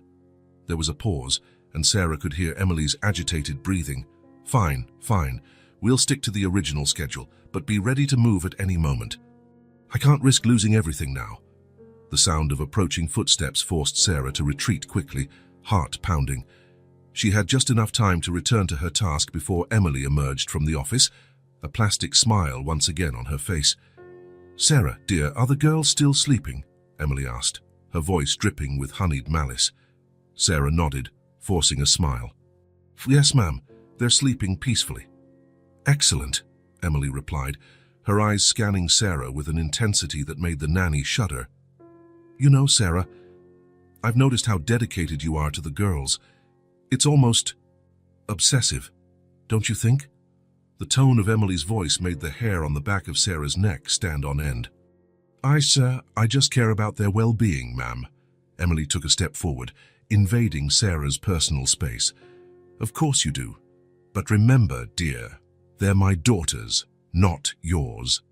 There was a pause, and Sarah could hear Emily's agitated breathing. Fine, fine. We'll stick to the original schedule, but be ready to move at any moment. I can't risk losing everything now. The sound of approaching footsteps forced Sarah to retreat quickly, heart pounding. She had just enough time to return to her task before Emily emerged from the office, a plastic smile once again on her face. "Sarah, dear, are the girls still sleeping?" Emily asked, her voice dripping with honeyed malice. Sarah nodded, forcing a smile. "Yes, ma'am. They're sleeping peacefully." "Excellent," Emily replied, her eyes scanning Sarah with an intensity that made the nanny shudder. "You know, Sarah, I've noticed how dedicated you are to the girls. It's almost obsessive, don't you think?" The tone of Emily's voice made the hair on the back of Sarah's neck stand on end. Sir, I just care about their well-being, ma'am." Emily took a step forward, invading Sarah's personal space. "Of course you do. But remember, dear, they're my daughters, not yours."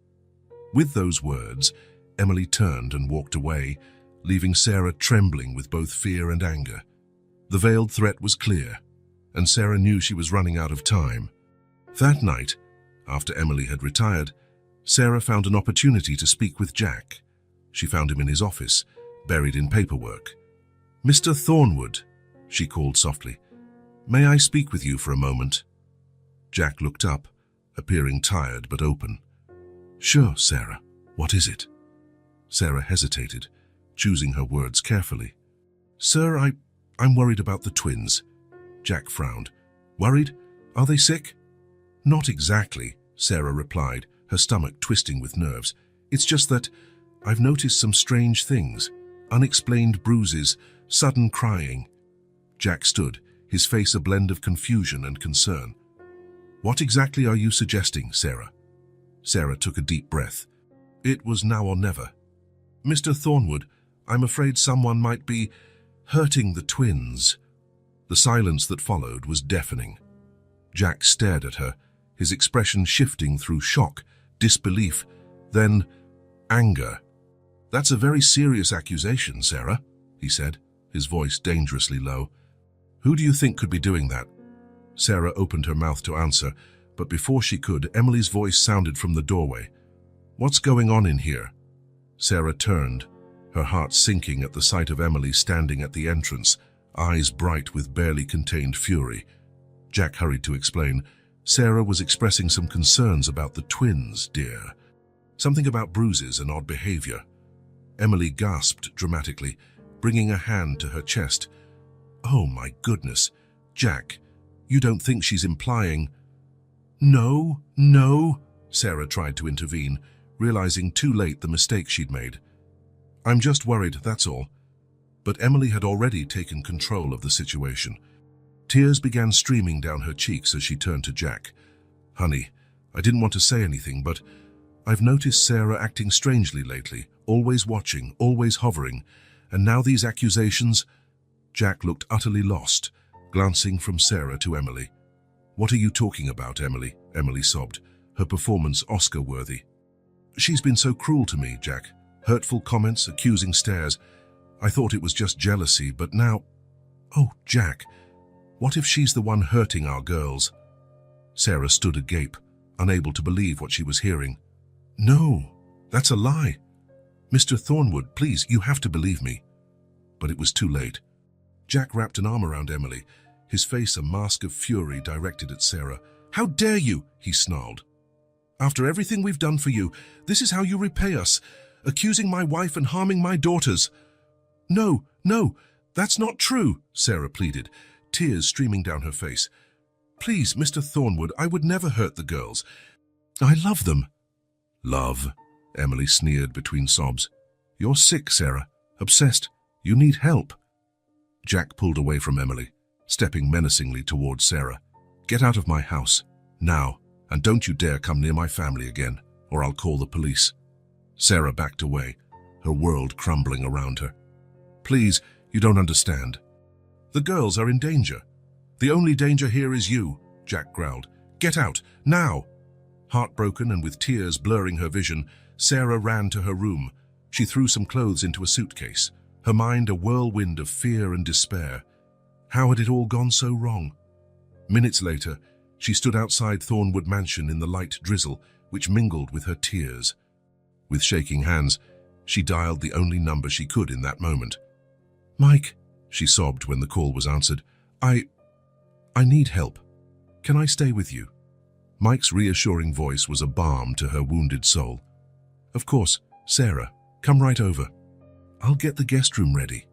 With those words, Emily turned and walked away, leaving Sarah trembling with both fear and anger. The veiled threat was clear, and Sarah knew she was running out of time. That night, after Emily had retired, Sarah found an opportunity to speak with Jack. She found him in his office, buried in paperwork. "Mr. Thornwood," she called softly, "may I speak with you for a moment?" Jack looked up, appearing tired but open. "Sure, Sarah. What is it?" Sarah hesitated, choosing her words carefully. "Sir, I'm worried about the twins." Jack frowned. "Worried? Are they sick?" "Not exactly," Sarah replied, her stomach twisting with nerves. "It's just that I've noticed some strange things. Unexplained bruises, sudden crying." Jack stood, his face a blend of confusion and concern. "What exactly are you suggesting, Sarah?" Sarah took a deep breath. It was now or never. "Mr. Thornwood, I'm afraid someone might be hurting the twins." The silence that followed was deafening. Jack stared at her, his expression shifting through shock, disbelief, then anger. "That's a very serious accusation, Sarah," he said, his voice dangerously low. "Who do you think could be doing that?" Sarah opened her mouth to answer, but before she could, Emily's voice sounded from the doorway. "What's going on in here?" Sarah turned, her heart sinking at the sight of Emily standing at the entrance, eyes bright with barely contained fury. Jack hurried to explain. "Sarah was expressing some concerns about the twins, dear. Something about bruises and odd behavior." Emily gasped dramatically, bringing a hand to her chest. "Oh my goodness, Jack, you don't think she's implying—" No, Sarah tried to intervene, realizing too late the mistake she'd made. "I'm just worried, that's all." But Emily had already taken control of the situation. Tears began streaming down her cheeks as she turned to Jack. "Honey, I didn't want to say anything, but I've noticed Sarah acting strangely lately, always watching, always hovering, and now these accusations—" Jack looked utterly lost, glancing from Sarah to Emily. "What are you talking about, Emily?" Emily sobbed, her performance Oscar-worthy. "She's been so cruel to me, Jack. Hurtful comments, accusing stares. I thought it was just jealousy, but now—" "Oh, Jack, what if she's the one hurting our girls?" Sarah stood agape, unable to believe what she was hearing. "No, that's a lie. Mr. Thornwood, please, you have to believe me." But it was too late. Jack wrapped an arm around Emily, his face a mask of fury directed at Sarah. "How dare you?" he snarled. "After everything we've done for you, this is how you repay us, accusing my wife and harming my daughters." No, that's not true," Sarah pleaded, tears streaming down her face. "Please, Mr. Thornwood, I would never hurt the girls. I love them." "Love?" Emily sneered between sobs. "You're sick, Sarah. Obsessed. You need help." Jack pulled away from Emily, stepping menacingly towards Sarah. "Get out of my house, now, and don't you dare come near my family again, or I'll call the police." Sarah backed away, her world crumbling around her. "Please, you don't understand. The girls are in danger. The only danger here is you," Jack growled. "Get out, now!" Heartbroken and with tears blurring her vision, Sarah ran to her room. She threw some clothes into a suitcase, her mind a whirlwind of fear and despair. How had it all gone so wrong? Minutes later, she stood outside Thornwood Mansion in the light drizzle, which mingled with her tears. With shaking hands, she dialed the only number she could in that moment. "Mike," she sobbed when the call was answered. I need help. Can I stay with you?" Mike's reassuring voice was a balm to her wounded soul. "Of course, Sarah, come right over. I'll get the guest room ready."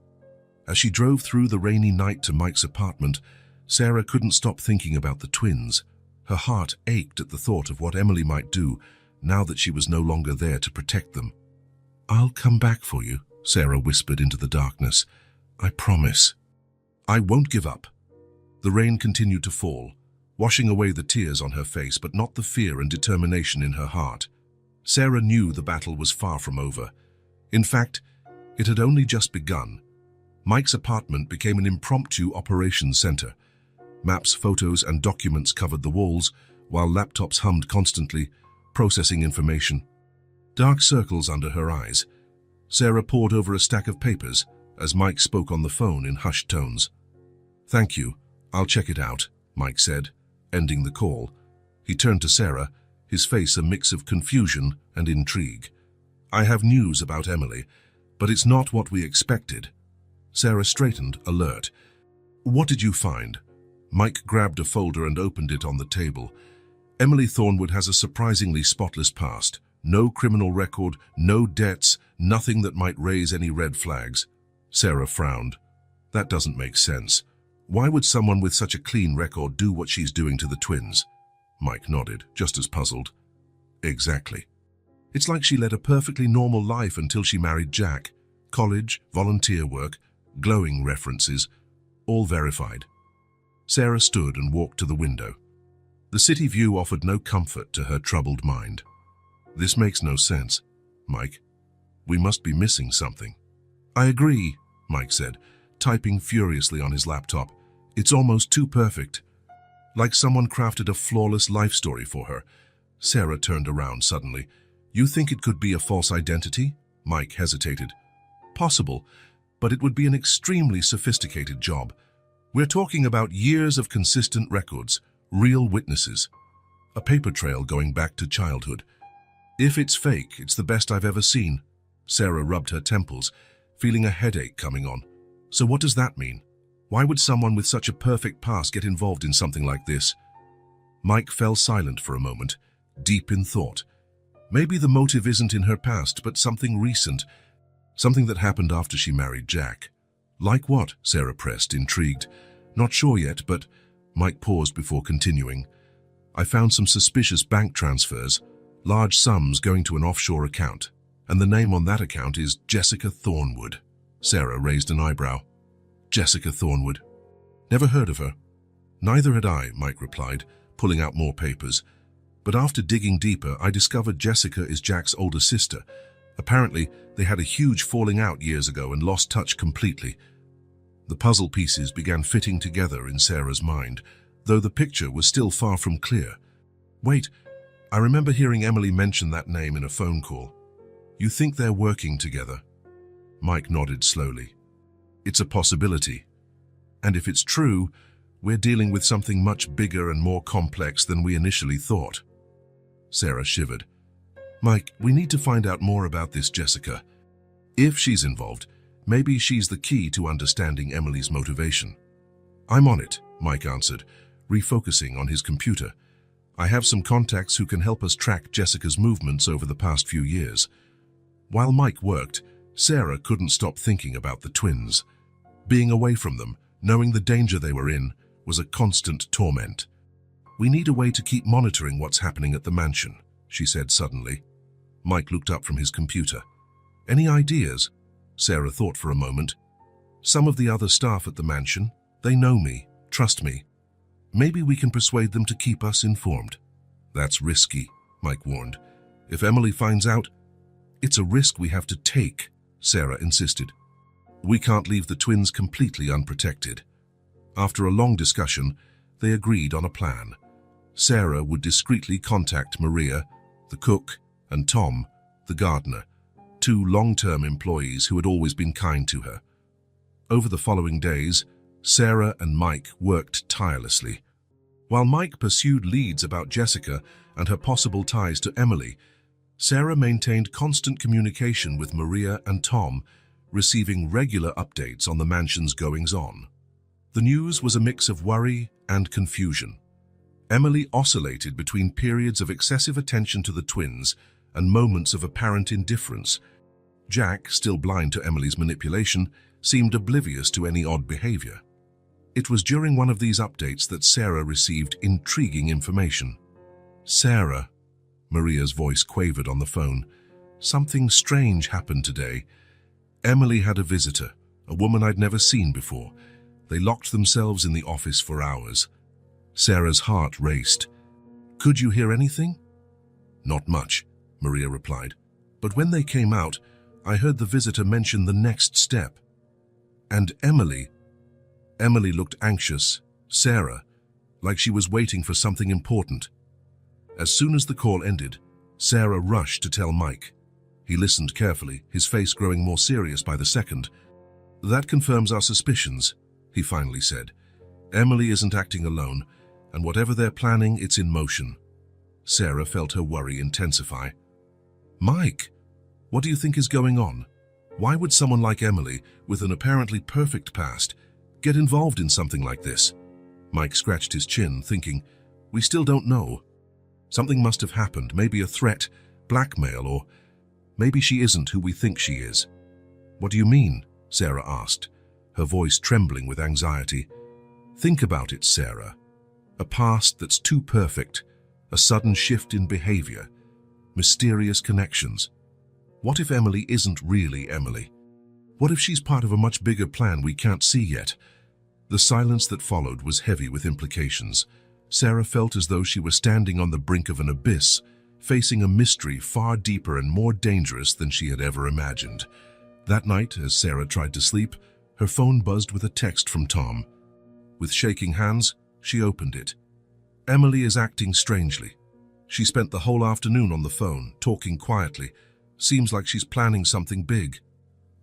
As she drove through the rainy night to Mike's apartment, Sarah couldn't stop thinking about the twins. Her heart ached at the thought of what Emily might do now that she was no longer there to protect them. "I'll come back for you," Sarah whispered into the darkness. "I promise." "I won't give up." The rain continued to fall, washing away the tears on her face, but not the fear and determination in her heart. Sarah knew the battle was far from over. In fact, it had only just begun. Mike's apartment became an impromptu operations center. Maps, photos, and documents covered the walls, while laptops hummed constantly, processing information. Dark circles under her eyes. Sarah pored over a stack of papers as Mike spoke on the phone in hushed tones. "Thank you. I'll check it out," Mike said, ending the call. He turned to Sarah, his face a mix of confusion and intrigue. "I have news about Emily, but it's not what we expected." Sarah straightened, alert. "What did you find?" Mike grabbed a folder and opened it on the table. "Emily Thornwood has a surprisingly spotless past. No criminal record, no debts, nothing that might raise any red flags." Sarah frowned. "That doesn't make sense. Why would someone with such a clean record do what she's doing to the twins?" Mike nodded, just as puzzled. "Exactly. It's like she led a perfectly normal life until she married Jack. College, volunteer work, glowing references, all verified." Sarah stood and walked to the window. The city view offered no comfort to her troubled mind. "This makes no sense, Mike. We must be missing something." "I agree," Mike said, typing furiously on his laptop. "It's almost too perfect. Like someone crafted a flawless life story for her." Sarah turned around suddenly. "You think it could be a false identity?" Mike hesitated. "Possible, but it would be an extremely sophisticated job. We're talking about years of consistent records, real witnesses, a paper trail going back to childhood. If it's fake, it's the best I've ever seen." Sarah rubbed her temples, feeling a headache coming on. "So what does that mean? Why would someone with such a perfect past get involved in something like this?" Mike fell silent for a moment, deep in thought. Maybe the motive isn't in her past, but something recent, something that happened after she married Jack. "Like what?" Sarah pressed, intrigued. "Not sure yet, but..." Mike paused before continuing. "I found some suspicious bank transfers, large sums going to an offshore account, and the name on that account is Jessica Thornwood." Sarah raised an eyebrow. "Jessica Thornwood? Never heard of her." "Neither had I," Mike replied, pulling out more papers. "But after digging deeper, I discovered Jessica is Jack's older sister. Apparently, they had a huge falling out years ago and lost touch completely." The puzzle pieces began fitting together in Sarah's mind, though the picture was still far from clear. "Wait, I remember hearing Emily mention that name in a phone call. You think they're working together?" Mike nodded slowly. "It's a possibility. And if it's true, we're dealing with something much bigger and more complex than we initially thought." Sarah shivered. "Mike, we need to find out more about this Jessica. If she's involved, maybe she's the key to understanding Emily's motivation." "I'm on it," Mike answered, refocusing on his computer. "I have some contacts who can help us track Jessica's movements over the past few years." While Mike worked, Sarah couldn't stop thinking about the twins. Being away from them, knowing the danger they were in, was a constant torment. "We need a way to keep monitoring what's happening at the mansion," she said suddenly. Mike looked up from his computer. "Any ideas?" Sarah thought for a moment. "Some of the other staff at the mansion, they know me, trust me. Maybe we can persuade them to keep us informed." "That's risky," Mike warned. "If Emily finds out..." "It's a risk we have to take," Sarah insisted. "We can't leave the twins completely unprotected." After a long discussion, they agreed on a plan. Sarah would discreetly contact Maria, the cook, and Tom, the gardener, two long-term employees who had always been kind to her. Over the following days, Sarah and Mike worked tirelessly. While Mike pursued leads about Jessica and her possible ties to Emily, Sarah maintained constant communication with Maria and Tom, receiving regular updates on the mansion's goings-on. The news was a mix of worry and confusion. Emily oscillated between periods of excessive attention to the twins and moments of apparent indifference. Jack, still blind to Emily's manipulation, seemed oblivious to any odd behavior. It was during one of these updates that Sarah received intriguing information. "Sarah," Maria's voice quavered on the phone, "something strange happened today. Emily had a visitor, a woman I'd never seen before. They locked themselves in the office for hours." Sarah's heart raced. "Could you hear anything?" "Not much," Maria replied. "But when they came out, I heard the visitor mention the next step. And Emily looked anxious, Sarah, like she was waiting for something important." As soon as the call ended, Sarah rushed to tell Mike. He listened carefully, his face growing more serious by the second. "That confirms our suspicions," he finally said. "Emily isn't acting alone, and whatever they're planning, it's in motion." Sarah felt her worry intensify. "Mike, what do you think is going on? Why would someone like Emily, with an apparently perfect past, get involved in something like this?" Mike scratched his chin, thinking, "We still don't know. Something must have happened, maybe a threat, blackmail, or maybe she isn't who we think she is." "What do you mean?" Sarah asked, her voice trembling with anxiety. "Think about it, Sarah. A past that's too perfect, a sudden shift in behavior, mysterious connections. What if Emily isn't really Emily? What if she's part of a much bigger plan we can't see yet?" The silence that followed was heavy with implications. Sarah felt as though she were standing on the brink of an abyss, facing a mystery far deeper and more dangerous than she had ever imagined. That night, as Sarah tried to sleep, her phone buzzed with a text from Tom. With shaking hands, she opened it. "Emily is acting strangely. She spent the whole afternoon on the phone, talking quietly. Seems like she's planning something big."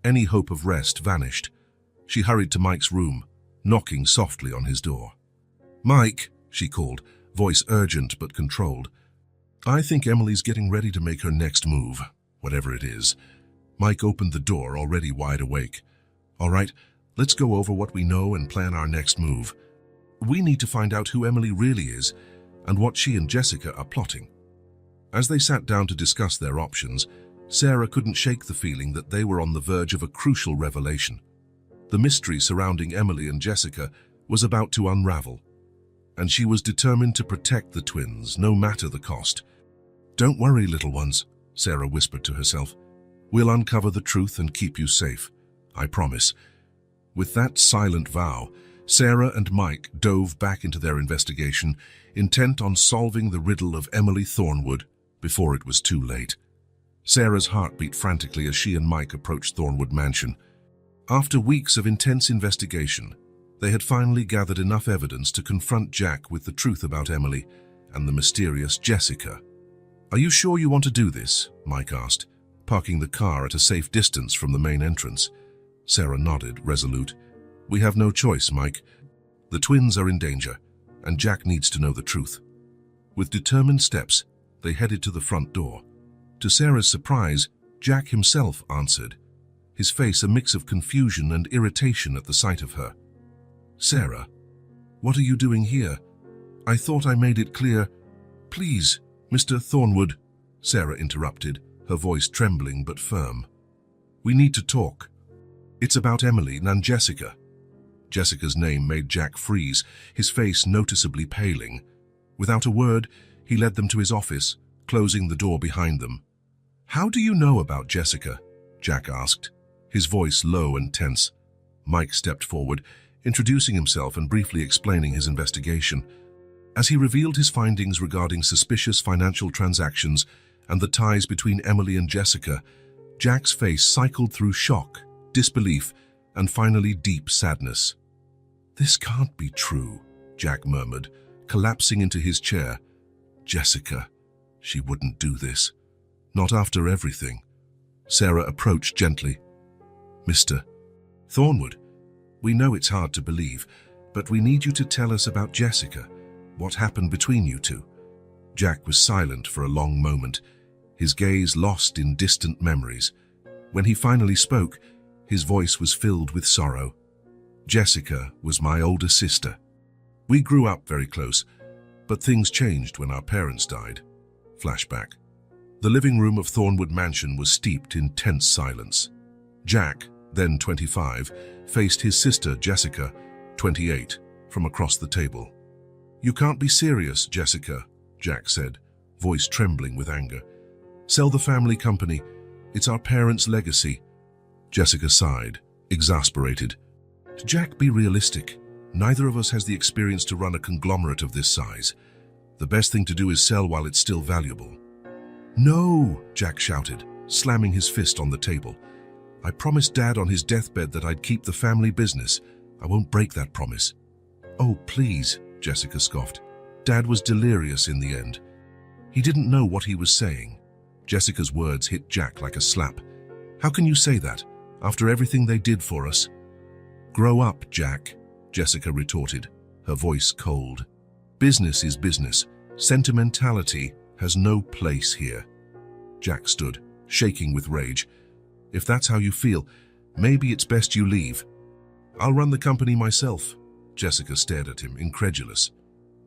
Any hope of rest vanished. She hurried to Mike's room, knocking softly on his door. "Mike," she called, voice urgent but controlled. "I think Emily's getting ready to make her next move, whatever it is." Mike opened the door, already wide awake. "All right, let's go over what we know and plan our next move. We need to find out who Emily really is and what she and Jessica are plotting." As they sat down to discuss their options, Sarah couldn't shake the feeling that they were on the verge of a crucial revelation. The mystery surrounding Emily and Jessica was about to unravel, and she was determined to protect the twins, no matter the cost. "Don't worry, little ones," Sarah whispered to herself. "We'll uncover the truth and keep you safe. I promise." With that silent vow, Sarah and Mike dove back into their investigation, intent on solving the riddle of Emily Thornwood before it was too late. Sarah's heart beat frantically as she and Mike approached Thornwood Mansion. After weeks of intense investigation, they had finally gathered enough evidence to confront Jack with the truth about Emily and the mysterious Jessica. "Are you sure you want to do this?" Mike asked, parking the car at a safe distance from the main entrance. Sarah nodded, resolute. "We have no choice, Mike. The twins are in danger, and Jack needs to know the truth." With determined steps, they headed to the front door. To Sarah's surprise, Jack himself answered, his face a mix of confusion and irritation at the sight of her. "Sarah, what are you doing here? I thought I made it clear." "Please, Mr. Thornwood," Sarah interrupted, her voice trembling but firm. "We need to talk. It's about Emily and Jessica." Jessica's name made Jack freeze, his face noticeably paling. Without a word, he led them to his office, closing the door behind them. "How do you know about Jessica?" Jack asked, his voice low and tense. Mike stepped forward, introducing himself and briefly explaining his investigation. As he revealed his findings regarding suspicious financial transactions and the ties between Emily and Jessica, Jack's face cycled through shock, disbelief, and finally deep sadness. "This can't be true," Jack murmured, collapsing into his chair. "Jessica, she wouldn't do this. Not after everything." Sarah approached gently. "Mr. Thornwood, We know it's hard to believe, but we need you to tell us about Jessica. What happened between you two?" Jack was silent for a long moment, his gaze lost in distant memories. When he finally spoke, his voice was filled with sorrow. "Jessica was my older sister. We grew up very close, but things changed when our parents died." Flashback. The living room of Thornwood Mansion was steeped in tense silence. Jack, then 25, faced his sister Jessica, 28, from across the table. "You can't be serious, Jessica," Jack said, voice trembling with anger. "Sell the family company. It's our parents' legacy." Jessica sighed, exasperated. "Jack, be realistic. Neither of us has the experience to run a conglomerate of this size. The best thing to do is sell while it's still valuable." "No," Jack shouted, slamming his fist on the table. "I promised Dad on his deathbed that I'd keep the family business. I won't break that promise." "Oh, please," Jessica scoffed. "Dad was delirious in the end. He didn't know what he was saying." Jessica's words hit Jack like a slap. "How can you say that, after everything they did for us?" "Grow up, Jack," Jessica retorted, her voice cold. "Business is business. Sentimentality has no place here." Jack stood, shaking with rage. "If that's how you feel, maybe it's best you leave." "I'll run the company myself." Jessica stared at him, incredulous.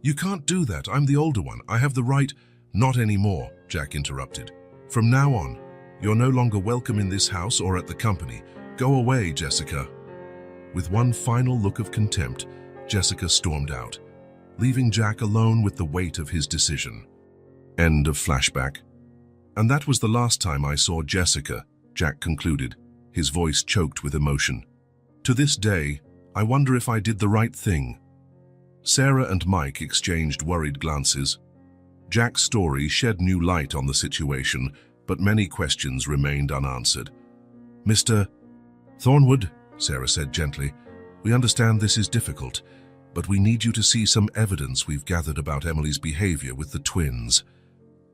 "You can't do that. I'm the older one. I have the right—" "Not anymore," Jack interrupted. "From now on, you're no longer welcome in this house or at the company. Go away, Jessica." With one final look of contempt, Jessica stormed out, leaving Jack alone with the weight of his decision. End of flashback. "And that was the last time I saw Jessica," Jack concluded, his voice choked with emotion. "To this day, I wonder if I did the right thing." Sarah and Mike exchanged worried glances. Jack's story shed new light on the situation, but many questions remained unanswered. "Mr. Thornwood," Sarah said gently, "we understand this is difficult, but we need you to see some evidence we've gathered about Emily's behavior with the twins."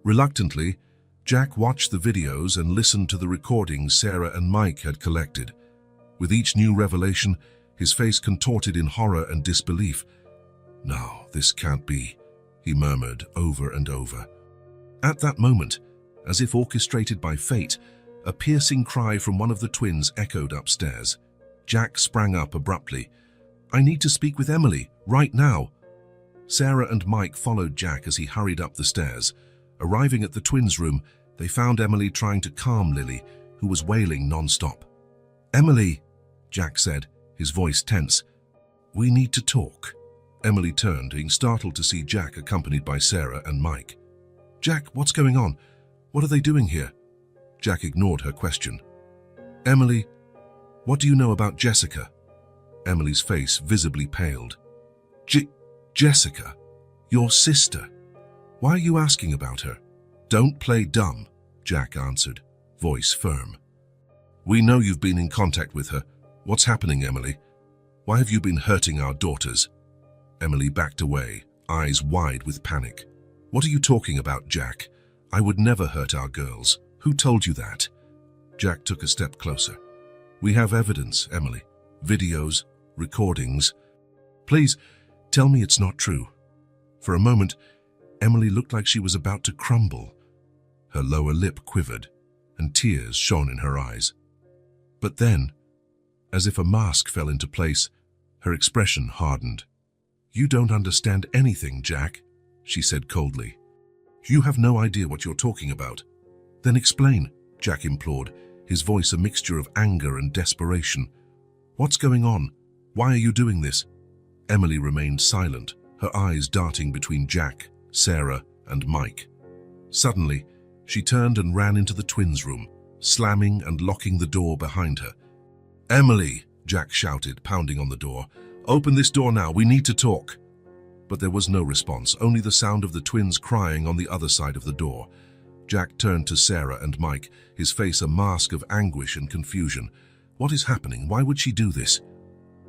Reluctantly, Jack watched the videos and listened to the recordings Sarah and Mike had collected. With each new revelation, his face contorted in horror and disbelief. "No, this can't be," he murmured over and over. At that moment, as if orchestrated by fate, a piercing cry from one of the twins echoed upstairs. Jack sprang up abruptly. "I need to speak with Emily, right now." Sarah and Mike followed Jack as he hurried up the stairs. Arriving at the twins' room, they found Emily trying to calm Lily, who was wailing non-stop. "Emily," Jack said, his voice tense. "We need to talk." Emily turned, being startled to see Jack accompanied by Sarah and Mike. "Jack, what's going on? What are they doing here?" Jack ignored her question. "Emily, what do you know about Jessica?" Emily's face visibly paled. Jessica? Your sister? Why are you asking about her?" "Don't play dumb," Jack answered, voice firm. "We know you've been in contact with her. What's happening, Emily? Why have you been hurting our daughters?" Emily backed away, eyes wide with panic. "What are you talking about, Jack? I would never hurt our girls. Who told you that?" Jack took a step closer. "We have evidence, Emily. Videos, recordings. Please, tell me it's not true." For a moment, Emily looked like she was about to crumble. Her lower lip quivered, and tears shone in her eyes. But then, as if a mask fell into place, her expression hardened. "You don't understand anything, Jack," she said coldly. "You have no idea what you're talking about." "Then explain," Jack implored, his voice a mixture of anger and desperation. "What's going on? Why are you doing this?" Emily remained silent, her eyes darting between Jack, Sarah, and Mike. Suddenly, she turned and ran into the twins' room, slamming and locking the door behind her. "Emily!" Jack shouted, pounding on the door. "Open this door now, we need to talk." But there was no response, only the sound of the twins crying on the other side of the door. Jack turned to Sarah and Mike, his face a mask of anguish and confusion. "What is happening? Why would she do this?"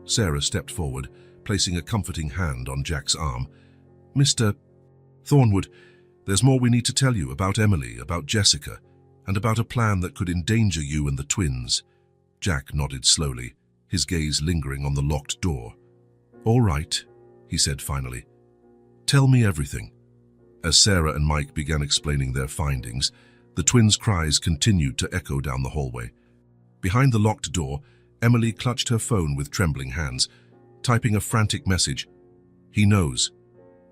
Sarah stepped forward, placing a comforting hand on Jack's arm. "Mr. Thornwood, there's more we need to tell you about Emily, about Jessica, and about a plan that could endanger you and the twins." Jack nodded slowly, his gaze lingering on the locked door. "All right," he said finally. "Tell me everything." As Sarah and Mike began explaining their findings, the twins' cries continued to echo down the hallway. Behind the locked door, Emily clutched her phone with trembling hands, typing a frantic message. "He knows.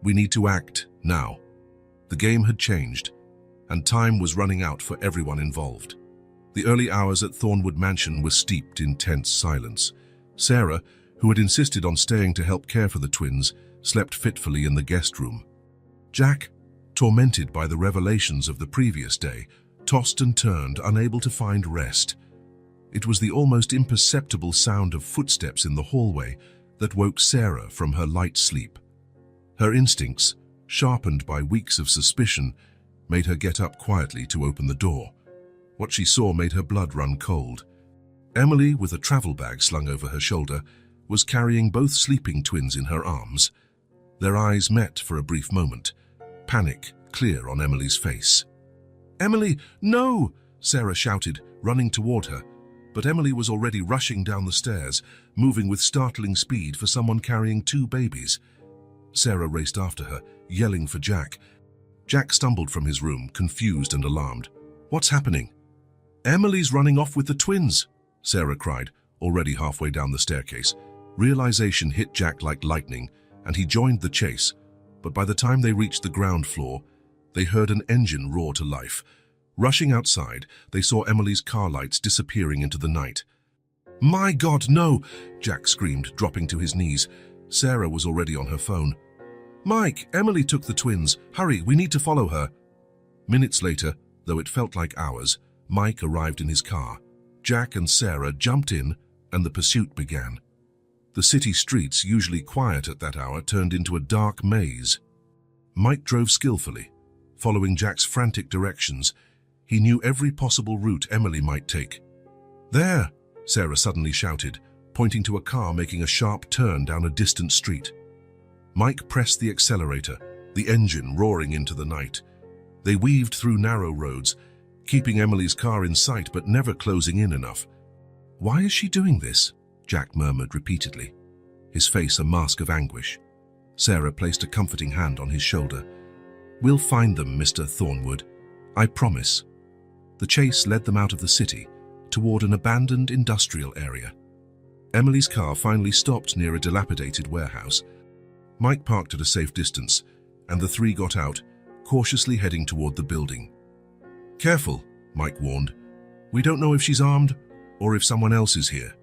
We need to act now." The game had changed, and time was running out for everyone involved. The early hours at Thornwood Mansion were steeped in tense silence. Sarah, who had insisted on staying to help care for the twins, slept fitfully in the guest room. Jack, tormented by the revelations of the previous day, tossed and turned, unable to find rest. It was the almost imperceptible sound of footsteps in the hallway that woke Sarah from her light sleep. Her instincts, sharpened by weeks of suspicion, made her get up quietly to open the door. What she saw made her blood run cold. Emily, with a travel bag slung over her shoulder, was carrying both sleeping twins in her arms. Their eyes met for a brief moment, panic clear on Emily's face. "Emily, no!" Sarah shouted, running toward her. But Emily was already rushing down the stairs, moving with startling speed for someone carrying two babies. Sarah raced after her, yelling for Jack. Jack stumbled from his room, confused and alarmed. "What's happening?" "Emily's running off with the twins," Sarah cried, already halfway down the staircase. Realization hit Jack like lightning, and he joined the chase. But by the time they reached the ground floor, they heard an engine roar to life. Rushing outside, they saw Emily's car lights disappearing into the night. "My God, no!" Jack screamed, dropping to his knees. Sarah was already on her phone. "Mike, Emily took the twins. Hurry, we need to follow her." Minutes later, though it felt like hours, Mike arrived in his car. Jack and Sarah jumped in, and the pursuit began. The city streets, usually quiet at that hour, turned into a dark maze. Mike drove skillfully, following Jack's frantic directions. He knew every possible route Emily might take. "There!" Sarah suddenly shouted, pointing to a car making a sharp turn down a distant street. Mike pressed the accelerator, the engine roaring into the night. They weaved through narrow roads, keeping Emily's car in sight but never closing in enough. "Why is she doing this?" Jack murmured repeatedly, his face a mask of anguish. Sarah placed a comforting hand on his shoulder. "We'll find them, Mr. Thornwood. I promise." The chase led them out of the city, toward an abandoned industrial area. Emily's car finally stopped near a dilapidated warehouse. Mike parked at a safe distance, and the three got out, cautiously heading toward the building. "Careful," Mike warned. "We don't know if she's armed or if someone else is here."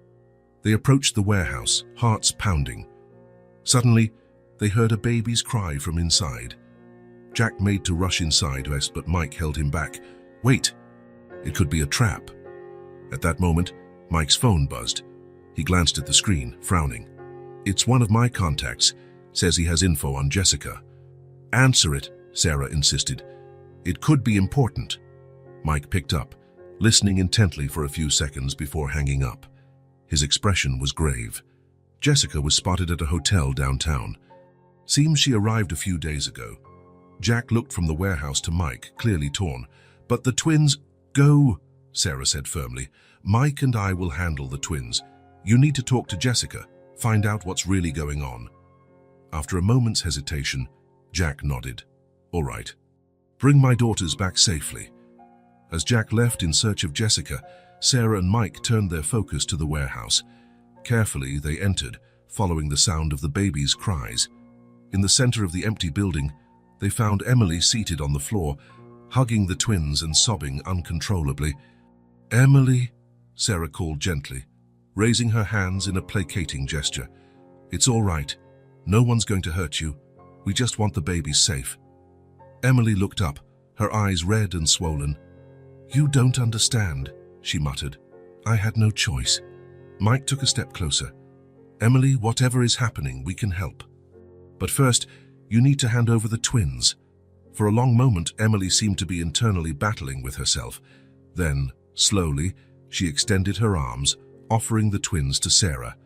They approached the warehouse, hearts pounding. Suddenly, they heard a baby's cry from inside. Jack made to rush inside, but Mike held him back. "Wait! It could be a trap." At that moment, Mike's phone buzzed. He glanced at the screen, frowning. "It's one of my contacts. Says he has info on Jessica." "Answer it," Sarah insisted. "It could be important." Mike picked up, listening intently for a few seconds before hanging up. His expression was grave. Jessica was spotted at a hotel downtown. Seems she arrived a few days ago. Jack looked from the warehouse to Mike, clearly torn. "But the twins—" "Go," Sarah said firmly. "Mike and I will handle the twins. You need to talk to Jessica, find out what's really going on." After a moment's hesitation, Jack nodded. "All right. Bring my daughters back safely." As Jack left in search of Jessica, Sarah and Mike turned their focus to the warehouse. Carefully, they entered, following the sound of the baby's cries. In the center of the empty building, they found Emily seated on the floor, hugging the twins and sobbing uncontrollably. "Emily," Sarah called gently, raising her hands in a placating gesture. "It's all right. No one's going to hurt you. We just want the babies safe." Emily looked up, her eyes red and swollen. "You don't understand," she muttered. "I had no choice." Mike took a step closer. "Emily, whatever is happening, we can help. But first, you need to hand over the twins." For a long moment, Emily seemed to be internally battling with herself. Then, slowly, she extended her arms, offering the twins to Sarah.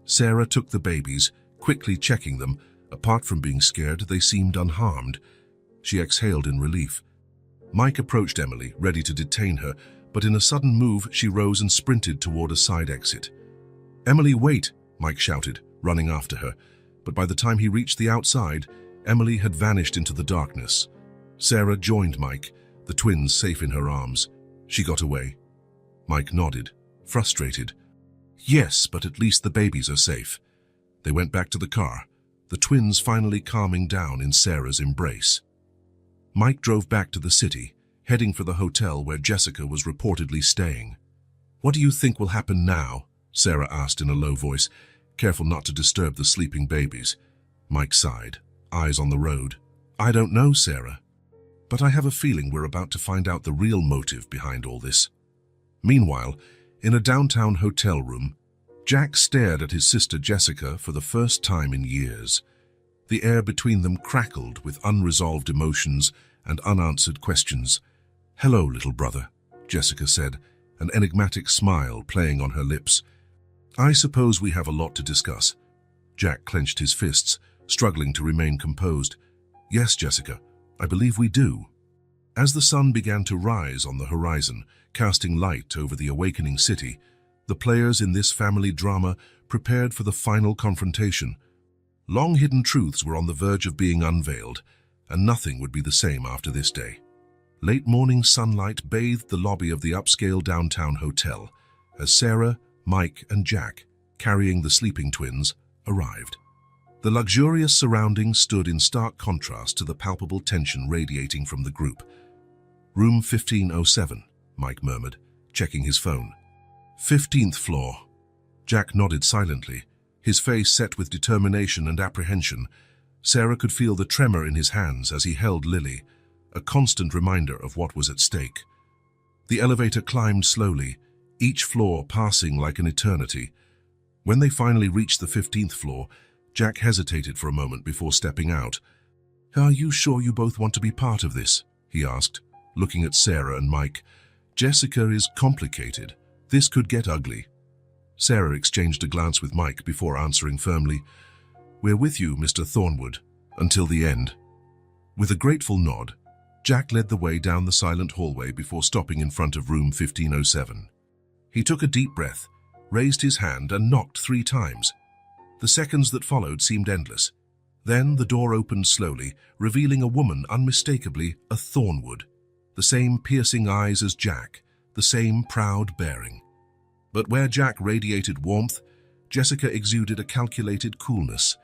Sarah took the babies, quickly checking them. Apart from being scared, they seemed unharmed. She exhaled in relief. Mike approached Emily, ready to detain her, but in a sudden move, she rose and sprinted toward a side exit. "Emily, wait!" Mike shouted, running after her. But by the time he reached the outside, Emily had vanished into the darkness. Sarah joined Mike, the twins safe in her arms. She got away. Mike nodded, frustrated. "Yes, but at least the babies are safe." They went back to the car, the twins finally calming down in Sarah's embrace. Mike drove back to the city, heading for the hotel where Jessica was reportedly staying. "What do you think will happen now?" Sarah asked in a low voice, careful not to disturb the sleeping babies. Mike sighed, eyes on the road. "I don't know, Sarah. But I have a feeling we're about to find out the real motive behind all this." Meanwhile, in a downtown hotel room, Jack stared at his sister Jessica for the first time in years. The air between them crackled with unresolved emotions and unanswered questions. "Hello, little brother," Jessica said, an enigmatic smile playing on her lips. "I suppose we have a lot to discuss." Jack clenched his fists, struggling to remain composed. "Yes, Jessica, I believe we do." As the sun began to rise on the horizon, casting light over the awakening city, the players in this family drama prepared for the final confrontation. Long-hidden truths were on the verge of being unveiled, and nothing would be the same after this day. Late morning sunlight bathed the lobby of the upscale downtown hotel as Sarah, Mike, and Jack, carrying the sleeping twins, arrived. The luxurious surroundings stood in stark contrast to the palpable tension radiating from the group. "Room 1507, Mike murmured, checking his phone. 15th floor. Jack nodded silently, his face set with determination and apprehension. Sarah could feel the tremor in his hands as he held Lily, a constant reminder of what was at stake. The elevator climbed slowly, each floor passing like an eternity. When they finally reached the 15th floor, Jack hesitated for a moment before stepping out. "Are you sure you both want to be part of this?" he asked, looking at Sarah and Mike. "Jessica is complicated. This could get ugly." Sarah exchanged a glance with Mike before answering firmly, "We're with you, Mr. Thornwood, until the end." With a grateful nod, Jack led the way down the silent hallway before stopping in front of room 1507. He took a deep breath, raised his hand, and knocked 3 times. The seconds that followed seemed endless. Then the door opened slowly, revealing a woman unmistakably a Thornwood. The same piercing eyes as Jack, the same proud bearing. But where Jack radiated warmth, Jessica exuded a calculated coolness.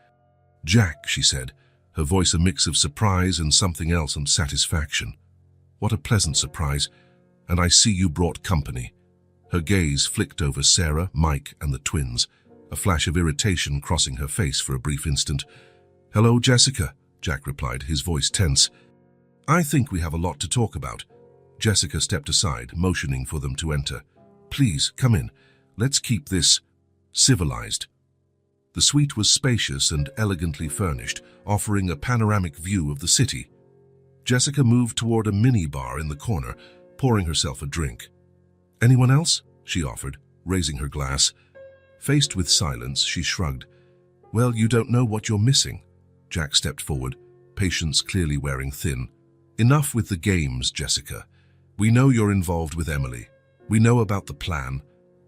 "Jack," she said, her voice a mix of surprise and something else and satisfaction. "What a pleasant surprise, and I see you brought company." Her gaze flicked over Sarah, Mike, and the twins, a flash of irritation crossing her face for a brief instant. "Hello, Jessica," Jack replied, his voice tense. "I think we have a lot to talk about." Jessica stepped aside, motioning for them to enter. "Please, come in. Let's keep this civilized." The suite was spacious and elegantly furnished, offering a panoramic view of the city. Jessica moved toward a mini-bar in the corner, pouring herself a drink. "Anyone else?" she offered, raising her glass. Faced with silence, she shrugged. "Well, you don't know what you're missing." Jack stepped forward, patience clearly wearing thin. "Enough with the games, Jessica. We know you're involved with Emily. We know about the plan.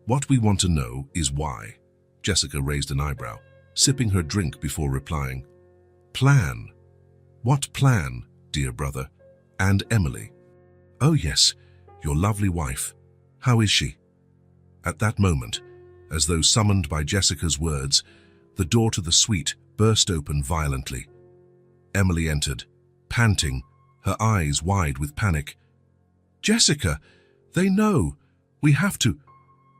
What we want to know is why." Jessica raised an eyebrow, sipping her drink before replying. "Plan? What plan, dear brother? And Emily?" "Oh yes, your lovely wife. How is she?" At that moment, as though summoned by Jessica's words, the door to the suite burst open violently. Emily entered, panting, her eyes wide with panic. "Jessica, they know. We have to—"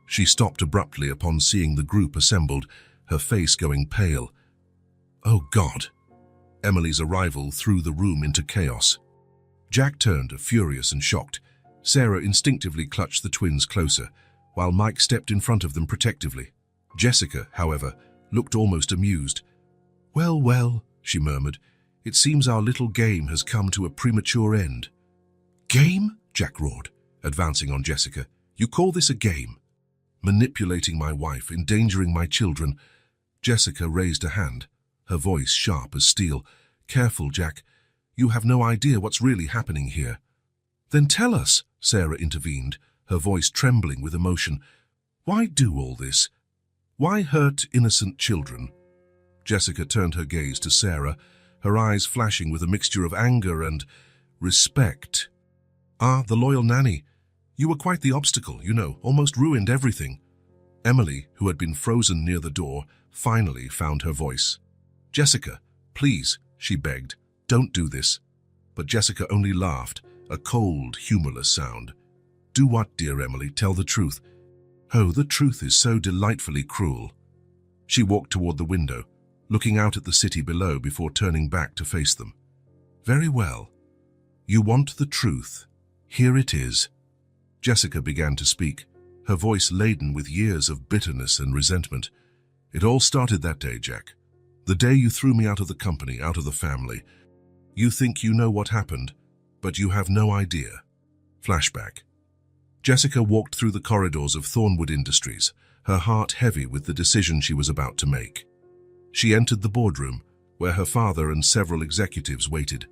She stopped abruptly upon seeing the group assembled, her face going pale. "Oh God!" Emily's arrival threw the room into chaos. Jack turned, furious and shocked. Sarah instinctively clutched the twins closer, while Mike stepped in front of them protectively. Jessica, however, looked almost amused. "Well, well," she murmured, "it seems our little game has come to a premature end." "Game?" Jack roared, advancing on Jessica. "You call this a game? Manipulating my wife, endangering my children." Jessica raised a hand, her voice sharp as steel. "Careful, Jack. You have no idea what's really happening here." "Then tell us," Sarah intervened, her voice trembling with emotion. "Why do all this? Why hurt innocent children? Jessica turned her gaze to Sarah, her eyes flashing with a mixture of anger and respect. Ah, the loyal nanny. You were quite the obstacle, almost ruined everything. Emily, who had been frozen near the door, finally found her voice. Jessica, please, she begged, don't do this. But Jessica only laughed, a cold, humorless sound. Do what, dear Emily? Tell the truth. Oh, the truth is so delightfully cruel. She walked toward the window, looking out at the city below before turning back to face them. Very well. You want the truth. Here it is. Jessica began to speak, her voice laden with years of bitterness and resentment. It all started that day, Jack. The day you threw me out of the company, out of the family. You think you know what happened, but you have no idea. Flashback. Jessica walked through the corridors of Thornwood Industries, her heart heavy with the decision she was about to make. She entered the boardroom, where her father and several executives waited.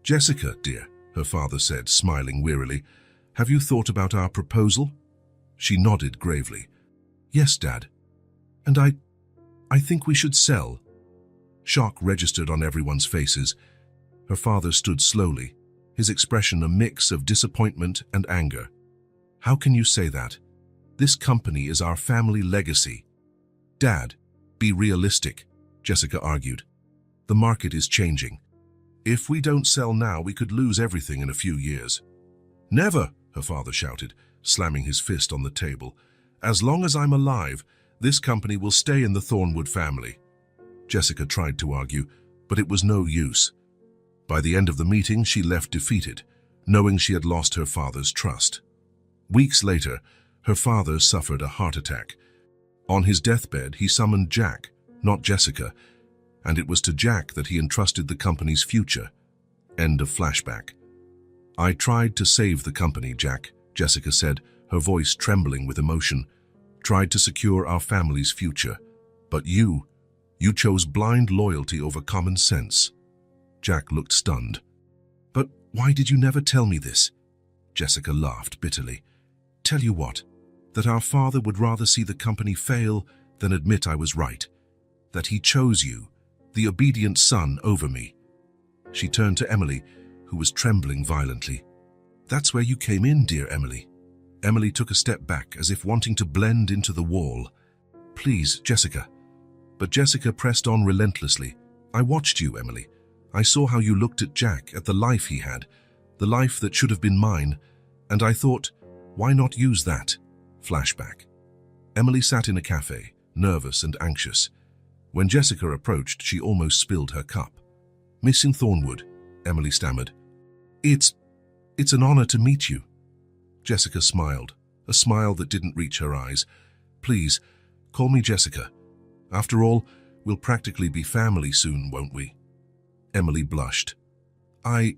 Jessica, dear, her father said, smiling wearily, have you thought about our proposal? She nodded gravely. Yes, Dad. And I think we should sell. Shock registered on everyone's faces. Her father stood slowly, his expression a mix of disappointment and anger. How can you say that? This company is our family legacy. Dad, be realistic, Jessica argued. The market is changing. If we don't sell now, we could lose everything in a few years. Never, her father shouted, slamming his fist on the table. As long as I'm alive, this company will stay in the Thornwood family. Jessica tried to argue, but it was no use. By the end of the meeting, she left defeated, knowing she had lost her father's trust. Weeks later, her father suffered a heart attack. On his deathbed, he summoned Jack, not Jessica, and it was to Jack that he entrusted the company's future. End of flashback. I tried to save the company, Jack, Jessica said, her voice trembling with emotion. Tried to secure our family's future. But you chose blind loyalty over common sense. Jack looked stunned. But why did you never tell me this? Jessica laughed bitterly. Tell you what, that our father would rather see the company fail than admit I was right. That he chose you, the obedient son, over me. She turned to Emily, who was trembling violently. That's where you came in, dear Emily. Emily took a step back, as if wanting to blend into the wall. Please, Jessica. But Jessica pressed on relentlessly. I watched you, Emily. I saw how you looked at Jack, at the life he had, the life that should have been mine, and I thought, why not use that? Flashback. Emily sat in a cafe, nervous and anxious. When Jessica approached, she almost spilled her cup. Miss Thornwood, Emily stammered. It's an honor to meet you. Jessica smiled, a smile that didn't reach her eyes. Please, call me Jessica. After all, we'll practically be family soon, won't we? Emily blushed. I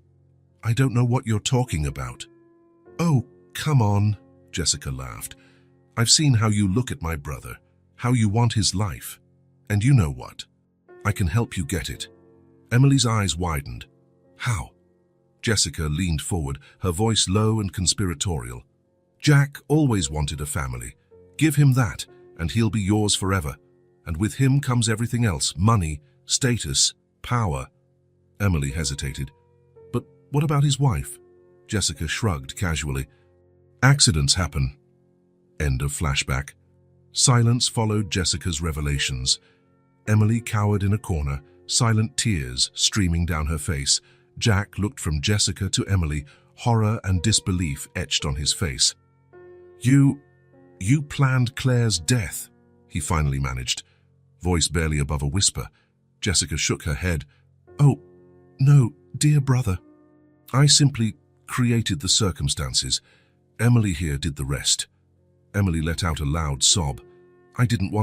don't know what you're talking about. Oh, come on, Jessica laughed. I've seen how you look at my brother, how you want his life. And you know what? I can help you get it. Emily's eyes widened. How? Jessica leaned forward, her voice low and conspiratorial. Jack always wanted a family. Give him that, and he'll be yours forever. And with him comes everything else, money, status, power. Emily hesitated. But what about his wife? Jessica shrugged casually. Accidents happen. End of flashback. Silence followed Jessica's revelations. Emily cowered in a corner, silent tears streaming down her face. Jack looked from Jessica to Emily, horror and disbelief etched on his face. You planned Claire's death, he finally managed, voice barely above a whisper. Jessica shook her head. Oh, no, dear brother. I simply created the circumstances. Emily here did the rest. Emily let out a loud sob. I didn't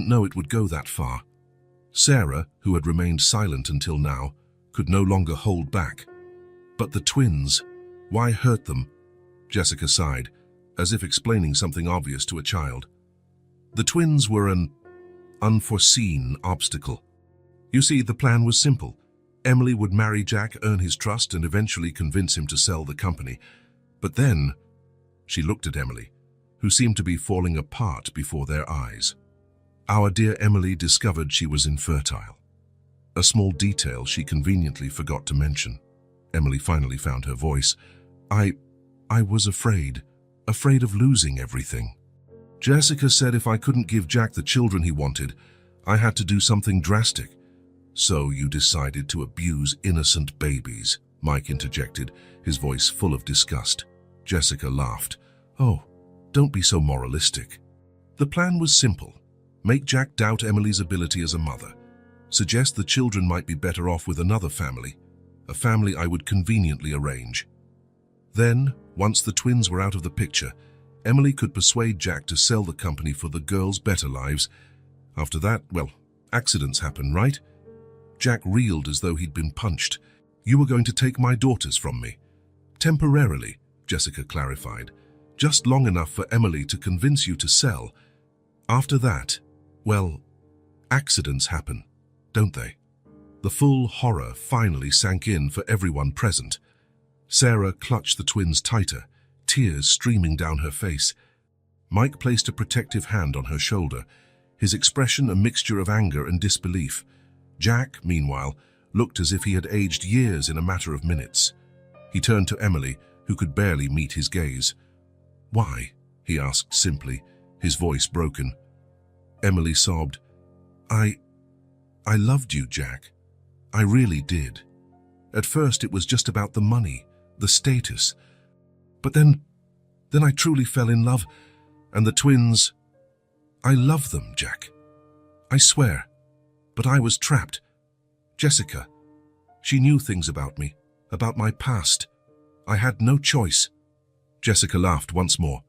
know it would go that far. Sarah, who had remained silent until now, could no longer hold back. But the twins, why hurt them? Jessica sighed, as if explaining something obvious to a child. The twins were an unforeseen obstacle. You see, the plan was simple. Emily would marry Jack, earn his trust, and eventually convince him to sell the company. But then, she looked at Emily, who seemed to be falling apart before their eyes. Our dear Emily discovered she was infertile. A small detail she conveniently forgot to mention. Emily finally found her voice. I was afraid of losing everything. Jessica said if I couldn't give Jack the children he wanted, I had to do something drastic. So you decided to abuse innocent babies, Mike interjected, his voice full of disgust. Jessica laughed. Oh, don't be so moralistic. The plan was simple. Make Jack doubt Emily's ability as a mother. Suggest the children might be better off with another family, a family I would conveniently arrange. Then, once the twins were out of the picture, Emily could persuade Jack to sell the company for the girls' better lives. After that, well, accidents happen, right? Jack reeled as though he'd been punched. You were going to take my daughters from me. Temporarily, Jessica clarified. Just long enough for Emily to convince you to sell. After that, well, accidents happen, don't they? The full horror finally sank in for everyone present. Sarah clutched the twins tighter, tears streaming down her face. Mike placed a protective hand on her shoulder, his expression a mixture of anger and disbelief. Jack, meanwhile, looked as if he had aged years in a matter of minutes. He turned to Emily, who could barely meet his gaze. Why? He asked simply, his voice broken. Emily sobbed. I loved you, Jack. I really did. At first it was just about the money, the status. But then I truly fell in love, and the twins... I love them, Jack. I swear. But I was trapped. Jessica, she knew things about me, about my past. I had no choice. Jessica laughed once more.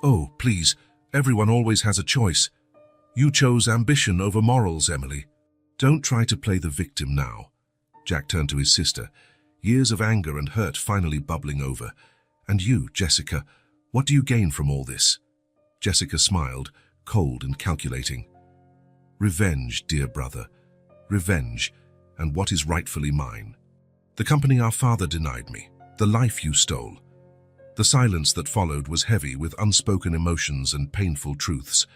Oh, please, everyone always has a choice. You chose ambition over morals, Emily. Don't try to play the victim now. Jack turned to his sister, years of anger and hurt finally bubbling over. And you, Jessica, what do you gain from all this? Jessica smiled, cold and calculating. Revenge, dear brother. Revenge, and what is rightfully mine. The company our father denied me, the life you stole. The silence that followed was heavy with unspoken emotions and painful truths.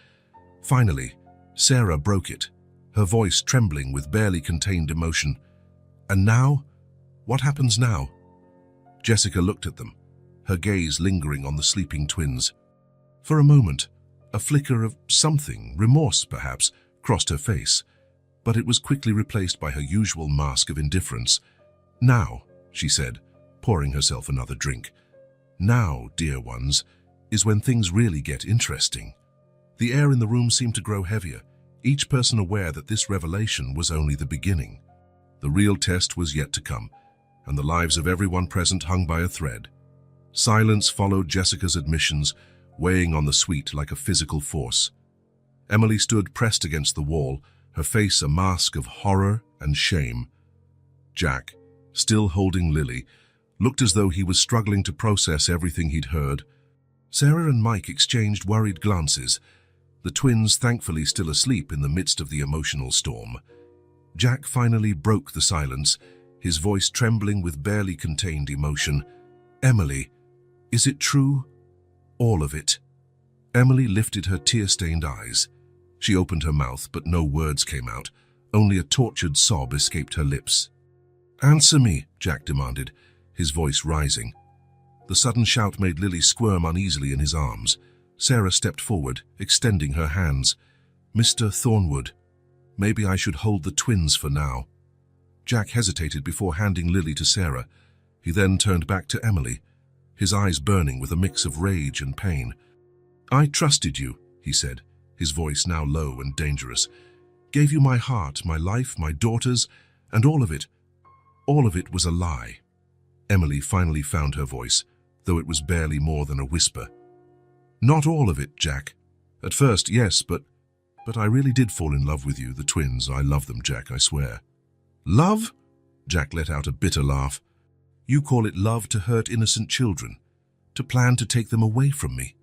Finally, Sarah broke it, her voice trembling with barely contained emotion. And now? What happens now? Jessica looked at them, her gaze lingering on the sleeping twins. For a moment, a flicker of something, remorse perhaps, crossed her face, but it was quickly replaced by her usual mask of indifference. Now, she said, pouring herself another drink. Now, dear ones, is when things really get interesting. The air in the room seemed to grow heavier, each person aware that this revelation was only the beginning. The real test was yet to come, and the lives of everyone present hung by a thread. Silence followed Jessica's admissions, weighing on the suite like a physical force. Emily stood pressed against the wall, her face a mask of horror and shame. Jack, still holding Lily, looked as though he was struggling to process everything he'd heard. Sarah and Mike exchanged worried glances, the twins thankfully still asleep in the midst of the emotional storm. Jack finally broke the silence, his voice trembling with barely contained emotion. Emily, is it true? All of it. Emily lifted her tear-stained eyes. She opened her mouth, but no words came out. Only a tortured sob escaped her lips. Answer me, Jack demanded, his voice rising. The sudden shout made Lily squirm uneasily in his arms. Sarah stepped forward, extending her hands. Mr. Thornwood, maybe I should hold the twins for now. Jack hesitated before handing Lily to Sarah. He then turned back to Emily, his eyes burning with a mix of rage and pain. I trusted you, he said, his voice now low and dangerous. Gave you my heart, my life, my daughters, and all of it. All of it was a lie. Emily finally found her voice, though it was barely more than a whisper. Not all of it, Jack. At first, yes, but I really did fall in love with you, the twins. I love them, Jack, I swear. Love? Jack let out a bitter laugh. You call it love to hurt innocent children, to plan to take them away from me.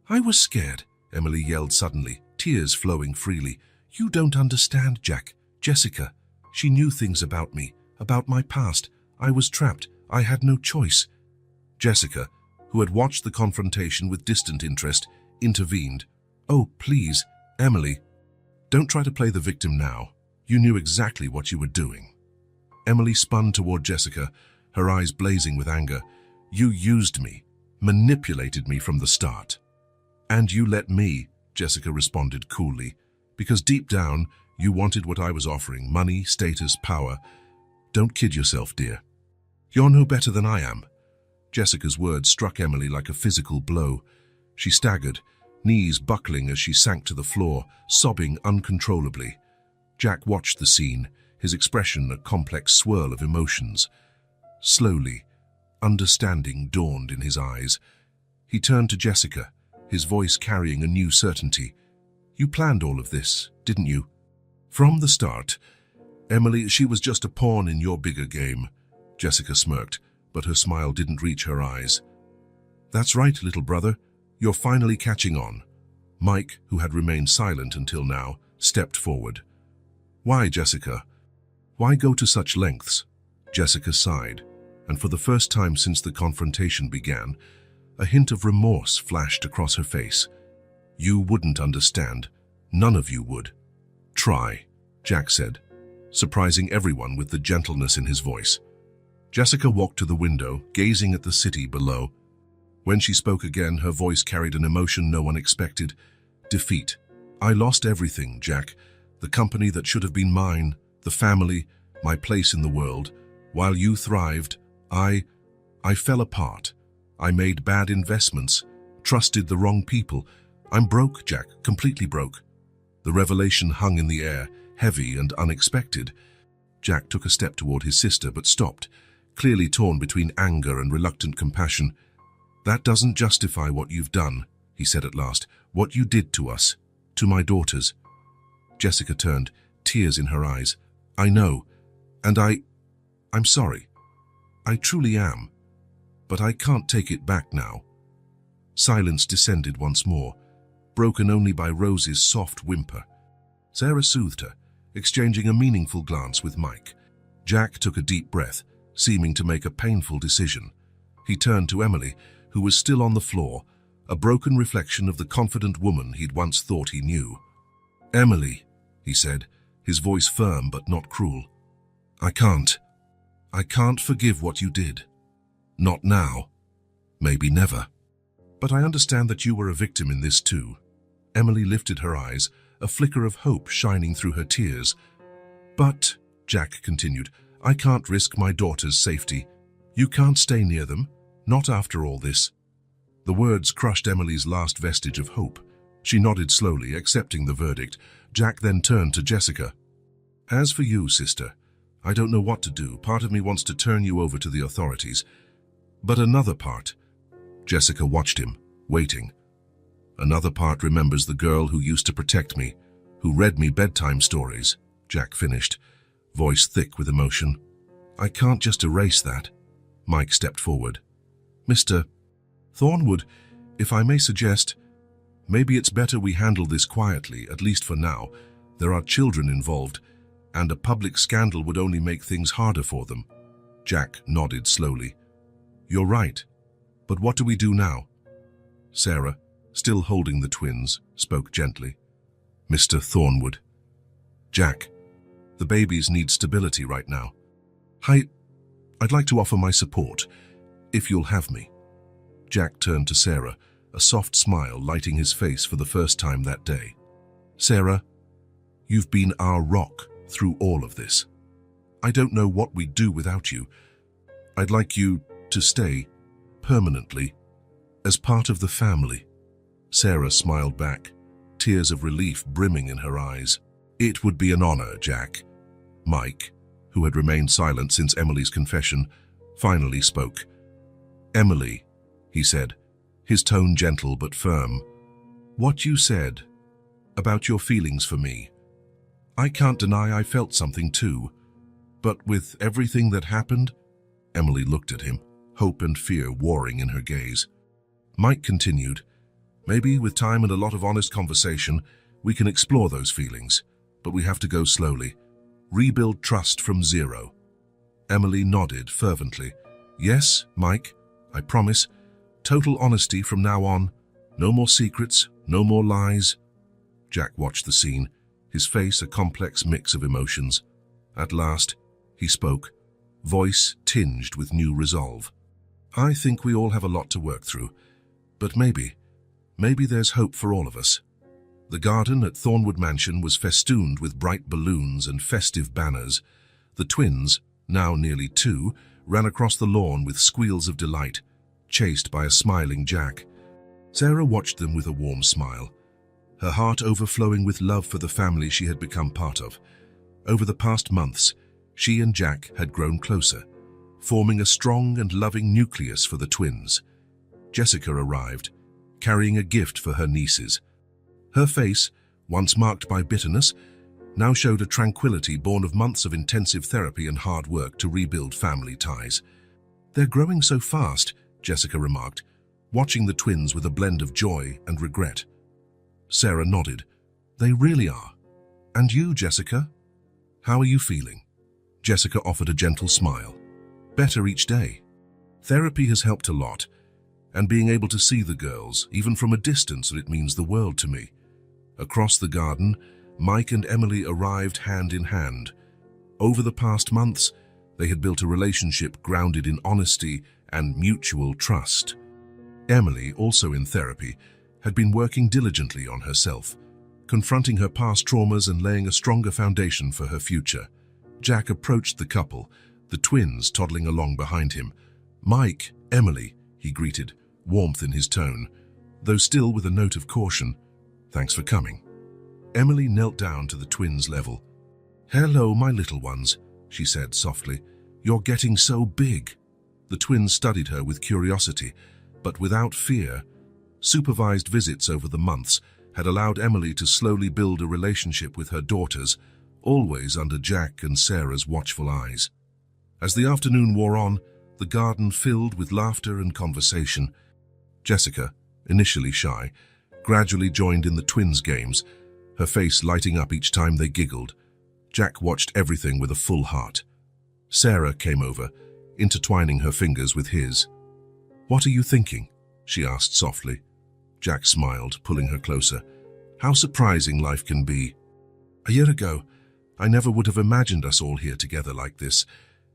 I was scared, Emily yelled suddenly, tears flowing freely. You don't understand, Jack. Jessica, she knew things about me, about my past. I was trapped. I had no choice. Jessica, who had watched the confrontation with distant interest, intervened. "Oh, please, Emily, don't try to play the victim now. You knew exactly what you were doing." Emily spun toward Jessica, her eyes blazing with anger. "You used me, manipulated me from the start." "And you let me," Jessica responded coolly, "because deep down, you wanted what I was offering, money, status, power. Don't kid yourself, dear. You're no better than I am." Jessica's words struck Emily like a physical blow. She staggered, knees buckling as she sank to the floor, sobbing uncontrollably. Jack watched the scene, his expression a complex swirl of emotions. Slowly, understanding dawned in his eyes. He turned to Jessica, his voice carrying a new certainty. "You planned all of this, didn't you?" "From the start. Emily, she was just a pawn in your bigger game." Jessica smirked, but her smile didn't reach her eyes. "That's right, little brother. You're finally catching on." Mike, who had remained silent until now, stepped forward. "Why, Jessica? Why go to such lengths?" Jessica sighed, and for the first time since the confrontation began, a hint of remorse flashed across her face. "You wouldn't understand. None of you would." "Try," Jack said, surprising everyone with the gentleness in his voice. Jessica walked to the window, gazing at the city below. When she spoke again, her voice carried an emotion no one expected. "Defeat. I lost everything, Jack. The company that should have been mine, the family, my place in the world. While you thrived, I fell apart. I made bad investments, trusted the wrong people. I'm broke, Jack, completely broke." The revelation hung in the air, heavy and unexpected. Jack took a step toward his sister, but stopped, clearly torn between anger and reluctant compassion. "That doesn't justify what you've done," he said at last. "What you did to us, to my daughters." Jessica turned, tears in her eyes. "I know, and I'm sorry. I truly am. But I can't take it back now." Silence descended once more, broken only by Rose's soft whimper. Sarah soothed her, exchanging a meaningful glance with Mike. Jack took a deep breath, seeming to make a painful decision. He turned to Emily, who was still on the floor, a broken reflection of the confident woman he'd once thought he knew. "Emily," he said, his voice firm but not cruel. I can't forgive what you did. Not now. Maybe never. But I understand that you were a victim in this too." Emily lifted her eyes, a flicker of hope shining through her tears. "But," Jack continued, "I can't risk my daughter's safety. You can't stay near them, not after all this." The words crushed Emily's last vestige of hope. She nodded slowly, accepting the verdict. Jack then turned to Jessica. "As for you, sister, I don't know what to do. Part of me wants to turn you over to the authorities. But another part—" Jessica watched him, waiting. "Another part remembers the girl who used to protect me, who read me bedtime stories," Jack finished, voice thick with emotion. "I can't just erase that." Mike stepped forward. "Mr. Thornwood, if I may suggest, maybe it's better we handle this quietly, at least for now. There are children involved, and a public scandal would only make things harder for them." Jack nodded slowly. "You're right. But what do we do now?" Sarah, still holding the twins, spoke gently. "Mr. Thornwood. Jack, the babies need stability right now. I'd like to offer my support, if you'll have me." Jack turned to Sarah, a soft smile lighting his face for the first time that day. "Sarah, you've been our rock through all of this. I don't know what we'd do without you. I'd like you to stay, permanently, as part of the family." Sarah smiled back, tears of relief brimming in her eyes. "It would be an honor, Jack." Mike, who had remained silent since Emily's confession, finally spoke. "Emily," he said, his tone gentle but firm, "what you said about your feelings for me, I can't deny I felt something too. But with everything that happened—" Emily looked at him, hope and fear warring in her gaze. Mike continued, "Maybe with time and a lot of honest conversation, we can explore those feelings, but we have to go slowly. Rebuild trust from zero." Emily nodded fervently. "Yes, Mike, I promise. Total honesty from now on. No more secrets, no more lies. Jack watched the scene, his face a complex mix of emotions. At last, he spoke, voice tinged with new resolve. I think we all have a lot to work through, but maybe there's hope for all of us. The garden at Thornwood Mansion was festooned with bright balloons and festive banners. The twins, now nearly 2, ran across the lawn with squeals of delight, chased by a smiling Jack. Sarah watched them with a warm smile, her heart overflowing with love for the family she had become part of. Over the past months, she and Jack had grown closer, forming a strong and loving nucleus for the twins. Jessica arrived, carrying a gift for her nieces. Her face, once marked by bitterness, now showed a tranquility born of months of intensive therapy and hard work to rebuild family ties. They're growing so fast, Jessica remarked, watching the twins with a blend of joy and regret. Sarah nodded. They really are. And you, Jessica? How are you feeling? Jessica offered a gentle smile. Better each day. Therapy has helped a lot, and being able to see the girls, even from a distance, it means the world to me. Across the garden, Mike and Emily arrived hand in hand. Over the past months, they had built a relationship grounded in honesty and mutual trust. Emily, also in therapy, had been working diligently on herself, confronting her past traumas and laying a stronger foundation for her future. Jack approached the couple, the twins toddling along behind him. Mike, Emily, he greeted, warmth in his tone, though still with a note of caution. Thanks for coming. Emily knelt down to the twins' level. Hello, my little ones, she said softly. You're getting so big. The twins studied her with curiosity, but without fear. Supervised visits over the months had allowed Emily to slowly build a relationship with her daughters, always under Jack and Sarah's watchful eyes. As the afternoon wore on, the garden filled with laughter and conversation. Jessica, initially shy, gradually joined in the twins' games, her face lighting up each time they giggled. Jack watched everything with a full heart. Sarah came over, intertwining her fingers with his. What are you thinking? She asked softly. Jack smiled, pulling her closer. How surprising life can be. A year ago, I never would have imagined us all here together like this.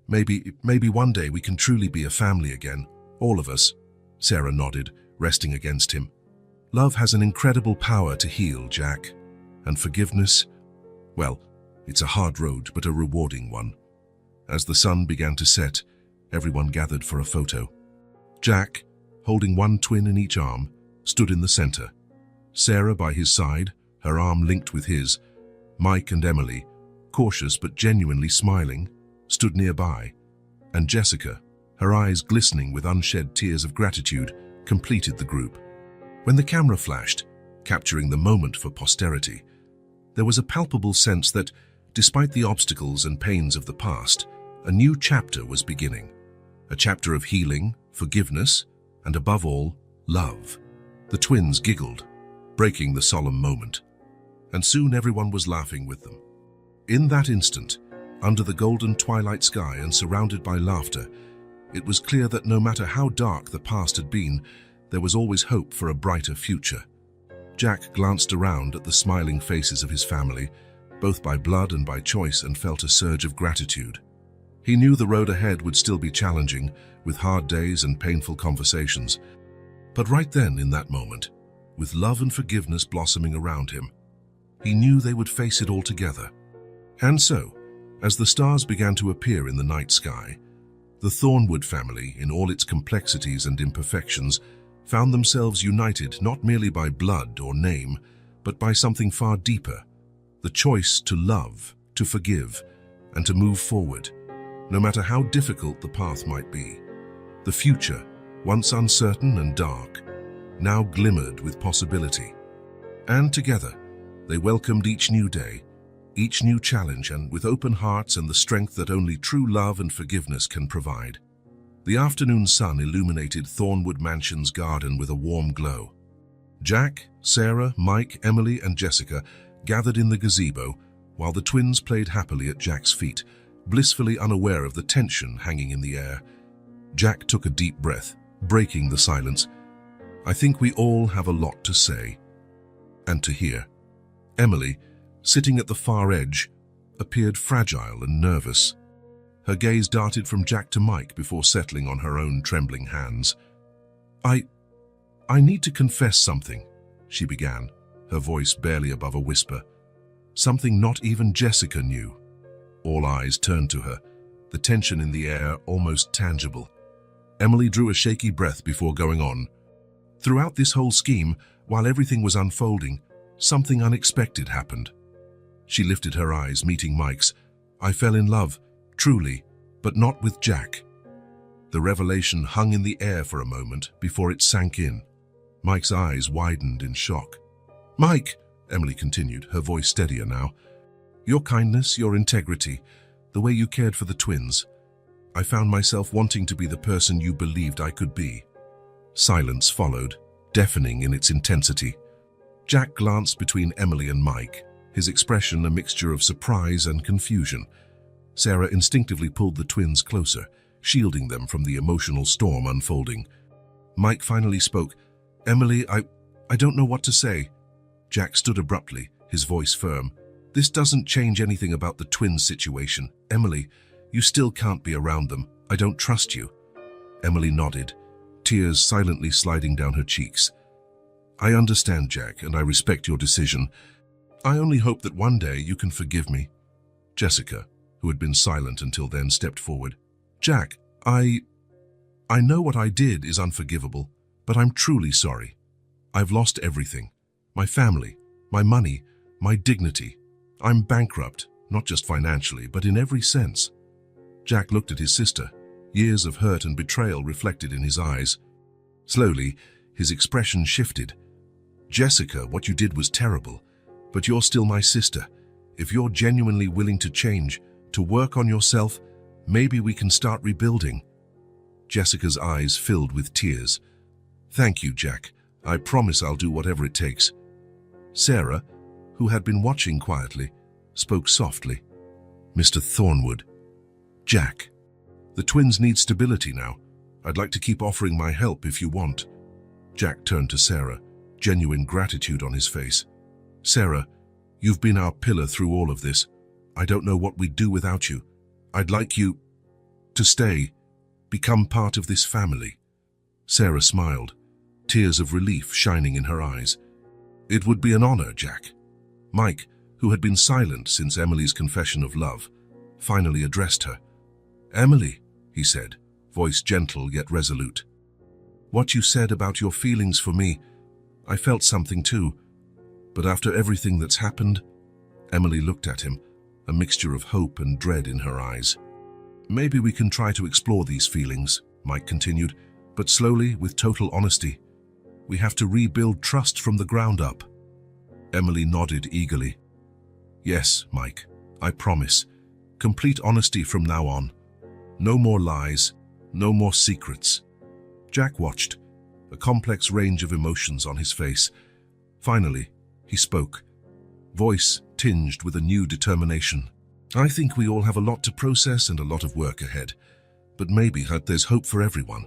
Maybe one day we can truly be a family again, all of us. Sarah nodded, resting against him. Love has an incredible power to heal, Jack. And forgiveness, well, it's a hard road, but a rewarding one. As the sun began to set, everyone gathered for a photo. Jack, holding one twin in each arm, stood in the center. Sarah by his side, her arm linked with his. Mike and Emily, cautious but genuinely smiling, stood nearby. And Jessica, her eyes glistening with unshed tears of gratitude, completed the group. When the camera flashed, capturing the moment for posterity, there was a palpable sense that, despite the obstacles and pains of the past, a new chapter was beginning. A chapter of healing, forgiveness, and above all, love. The twins giggled, breaking the solemn moment, and soon everyone was laughing with them. In that instant, under the golden twilight sky and surrounded by laughter, it was clear that no matter how dark the past had been, there was always hope for a brighter future. Jack glanced around at the smiling faces of his family, both by blood and by choice, and felt a surge of gratitude. He knew the road ahead would still be challenging, with hard days and painful conversations. But right then, in that moment, with love and forgiveness blossoming around him, he knew they would face it all together. And so, as the stars began to appear in the night sky, the Thornwood family, in all its complexities and imperfections, found themselves united not merely by blood or name, but by something far deeper, the choice to love, to forgive, and to move forward, no matter how difficult the path might be. The future, once uncertain and dark, now glimmered with possibility. And together, they welcomed each new day, each new challenge, and with open hearts and the strength that only true love and forgiveness can provide. The afternoon sun illuminated Thornwood Mansion's garden with a warm glow. Jack, Sarah, Mike, Emily, and Jessica gathered in the gazebo while the twins played happily at Jack's feet, blissfully unaware of the tension hanging in the air. Jack took a deep breath, breaking the silence. I think we all have a lot to say and to hear. Emily, sitting at the far edge, appeared fragile and nervous. Her gaze darted from Jack to Mike before settling on her own trembling hands. I need to confess something, she began, her voice barely above a whisper. Something not even Jessica knew. All eyes turned to her, the tension in the air almost tangible. Emily drew a shaky breath before going on. Throughout this whole scheme, while everything was unfolding, something unexpected happened. She lifted her eyes, meeting Mike's. I fell in love, truly, but not with Jack. The revelation hung in the air for a moment before it sank in. Mike's eyes widened in shock. Mike, Emily continued, her voice steadier now. Your kindness, your integrity, the way you cared for the twins. I found myself wanting to be the person you believed I could be. Silence followed, deafening in its intensity. Jack glanced between Emily and Mike, his expression a mixture of surprise and confusion. Sarah instinctively pulled the twins closer, shielding them from the emotional storm unfolding. Mike finally spoke. Emily, I don't know what to say. Jack stood abruptly, his voice firm. This doesn't change anything about the twins' situation. Emily, you still can't be around them. I don't trust you. Emily nodded, tears silently sliding down her cheeks. I understand, Jack, and I respect your decision. I only hope that one day you can forgive me. Jessica, who had been silent until then, stepped forward. Jack, I know what I did is unforgivable, but I'm truly sorry. I've lost everything. My family, my money, my dignity. I'm bankrupt, not just financially, but in every sense. Jack looked at his sister, years of hurt and betrayal reflected in his eyes. Slowly, his expression shifted. Jessica, what you did was terrible, but you're still my sister. If you're genuinely willing to change, to work on yourself, maybe we can start rebuilding. Jessica's eyes filled with tears. Thank you, Jack. I promise I'll do whatever it takes. Sarah, who had been watching quietly, spoke softly. Mr. Thornwood. Jack, the twins need stability now. I'd like to keep offering my help if you want. Jack turned to Sarah, genuine gratitude on his face. Sarah, you've been our pillar through all of this. I don't know what we'd do without you. I'd like you to stay, become part of this family. Sarah smiled, tears of relief shining in her eyes. It would be an honor, Jack. Mike, who had been silent since Emily's confession of love, finally addressed her. Emily, he said, voice gentle yet resolute. What you said about your feelings for me, I felt something too. But after everything that's happened, Emily looked at him, a mixture of hope and dread in her eyes. Maybe we can try to explore these feelings, Mike continued, but slowly, with total honesty. We have to rebuild trust from the ground up. Emily nodded eagerly. Yes, Mike, I promise. Complete honesty from now on. No more lies, no more secrets. Jack watched, a complex range of emotions on his face. Finally, he spoke, voice tinged with a new determination. I think we all have a lot to process and a lot of work ahead. But maybe there's hope for everyone.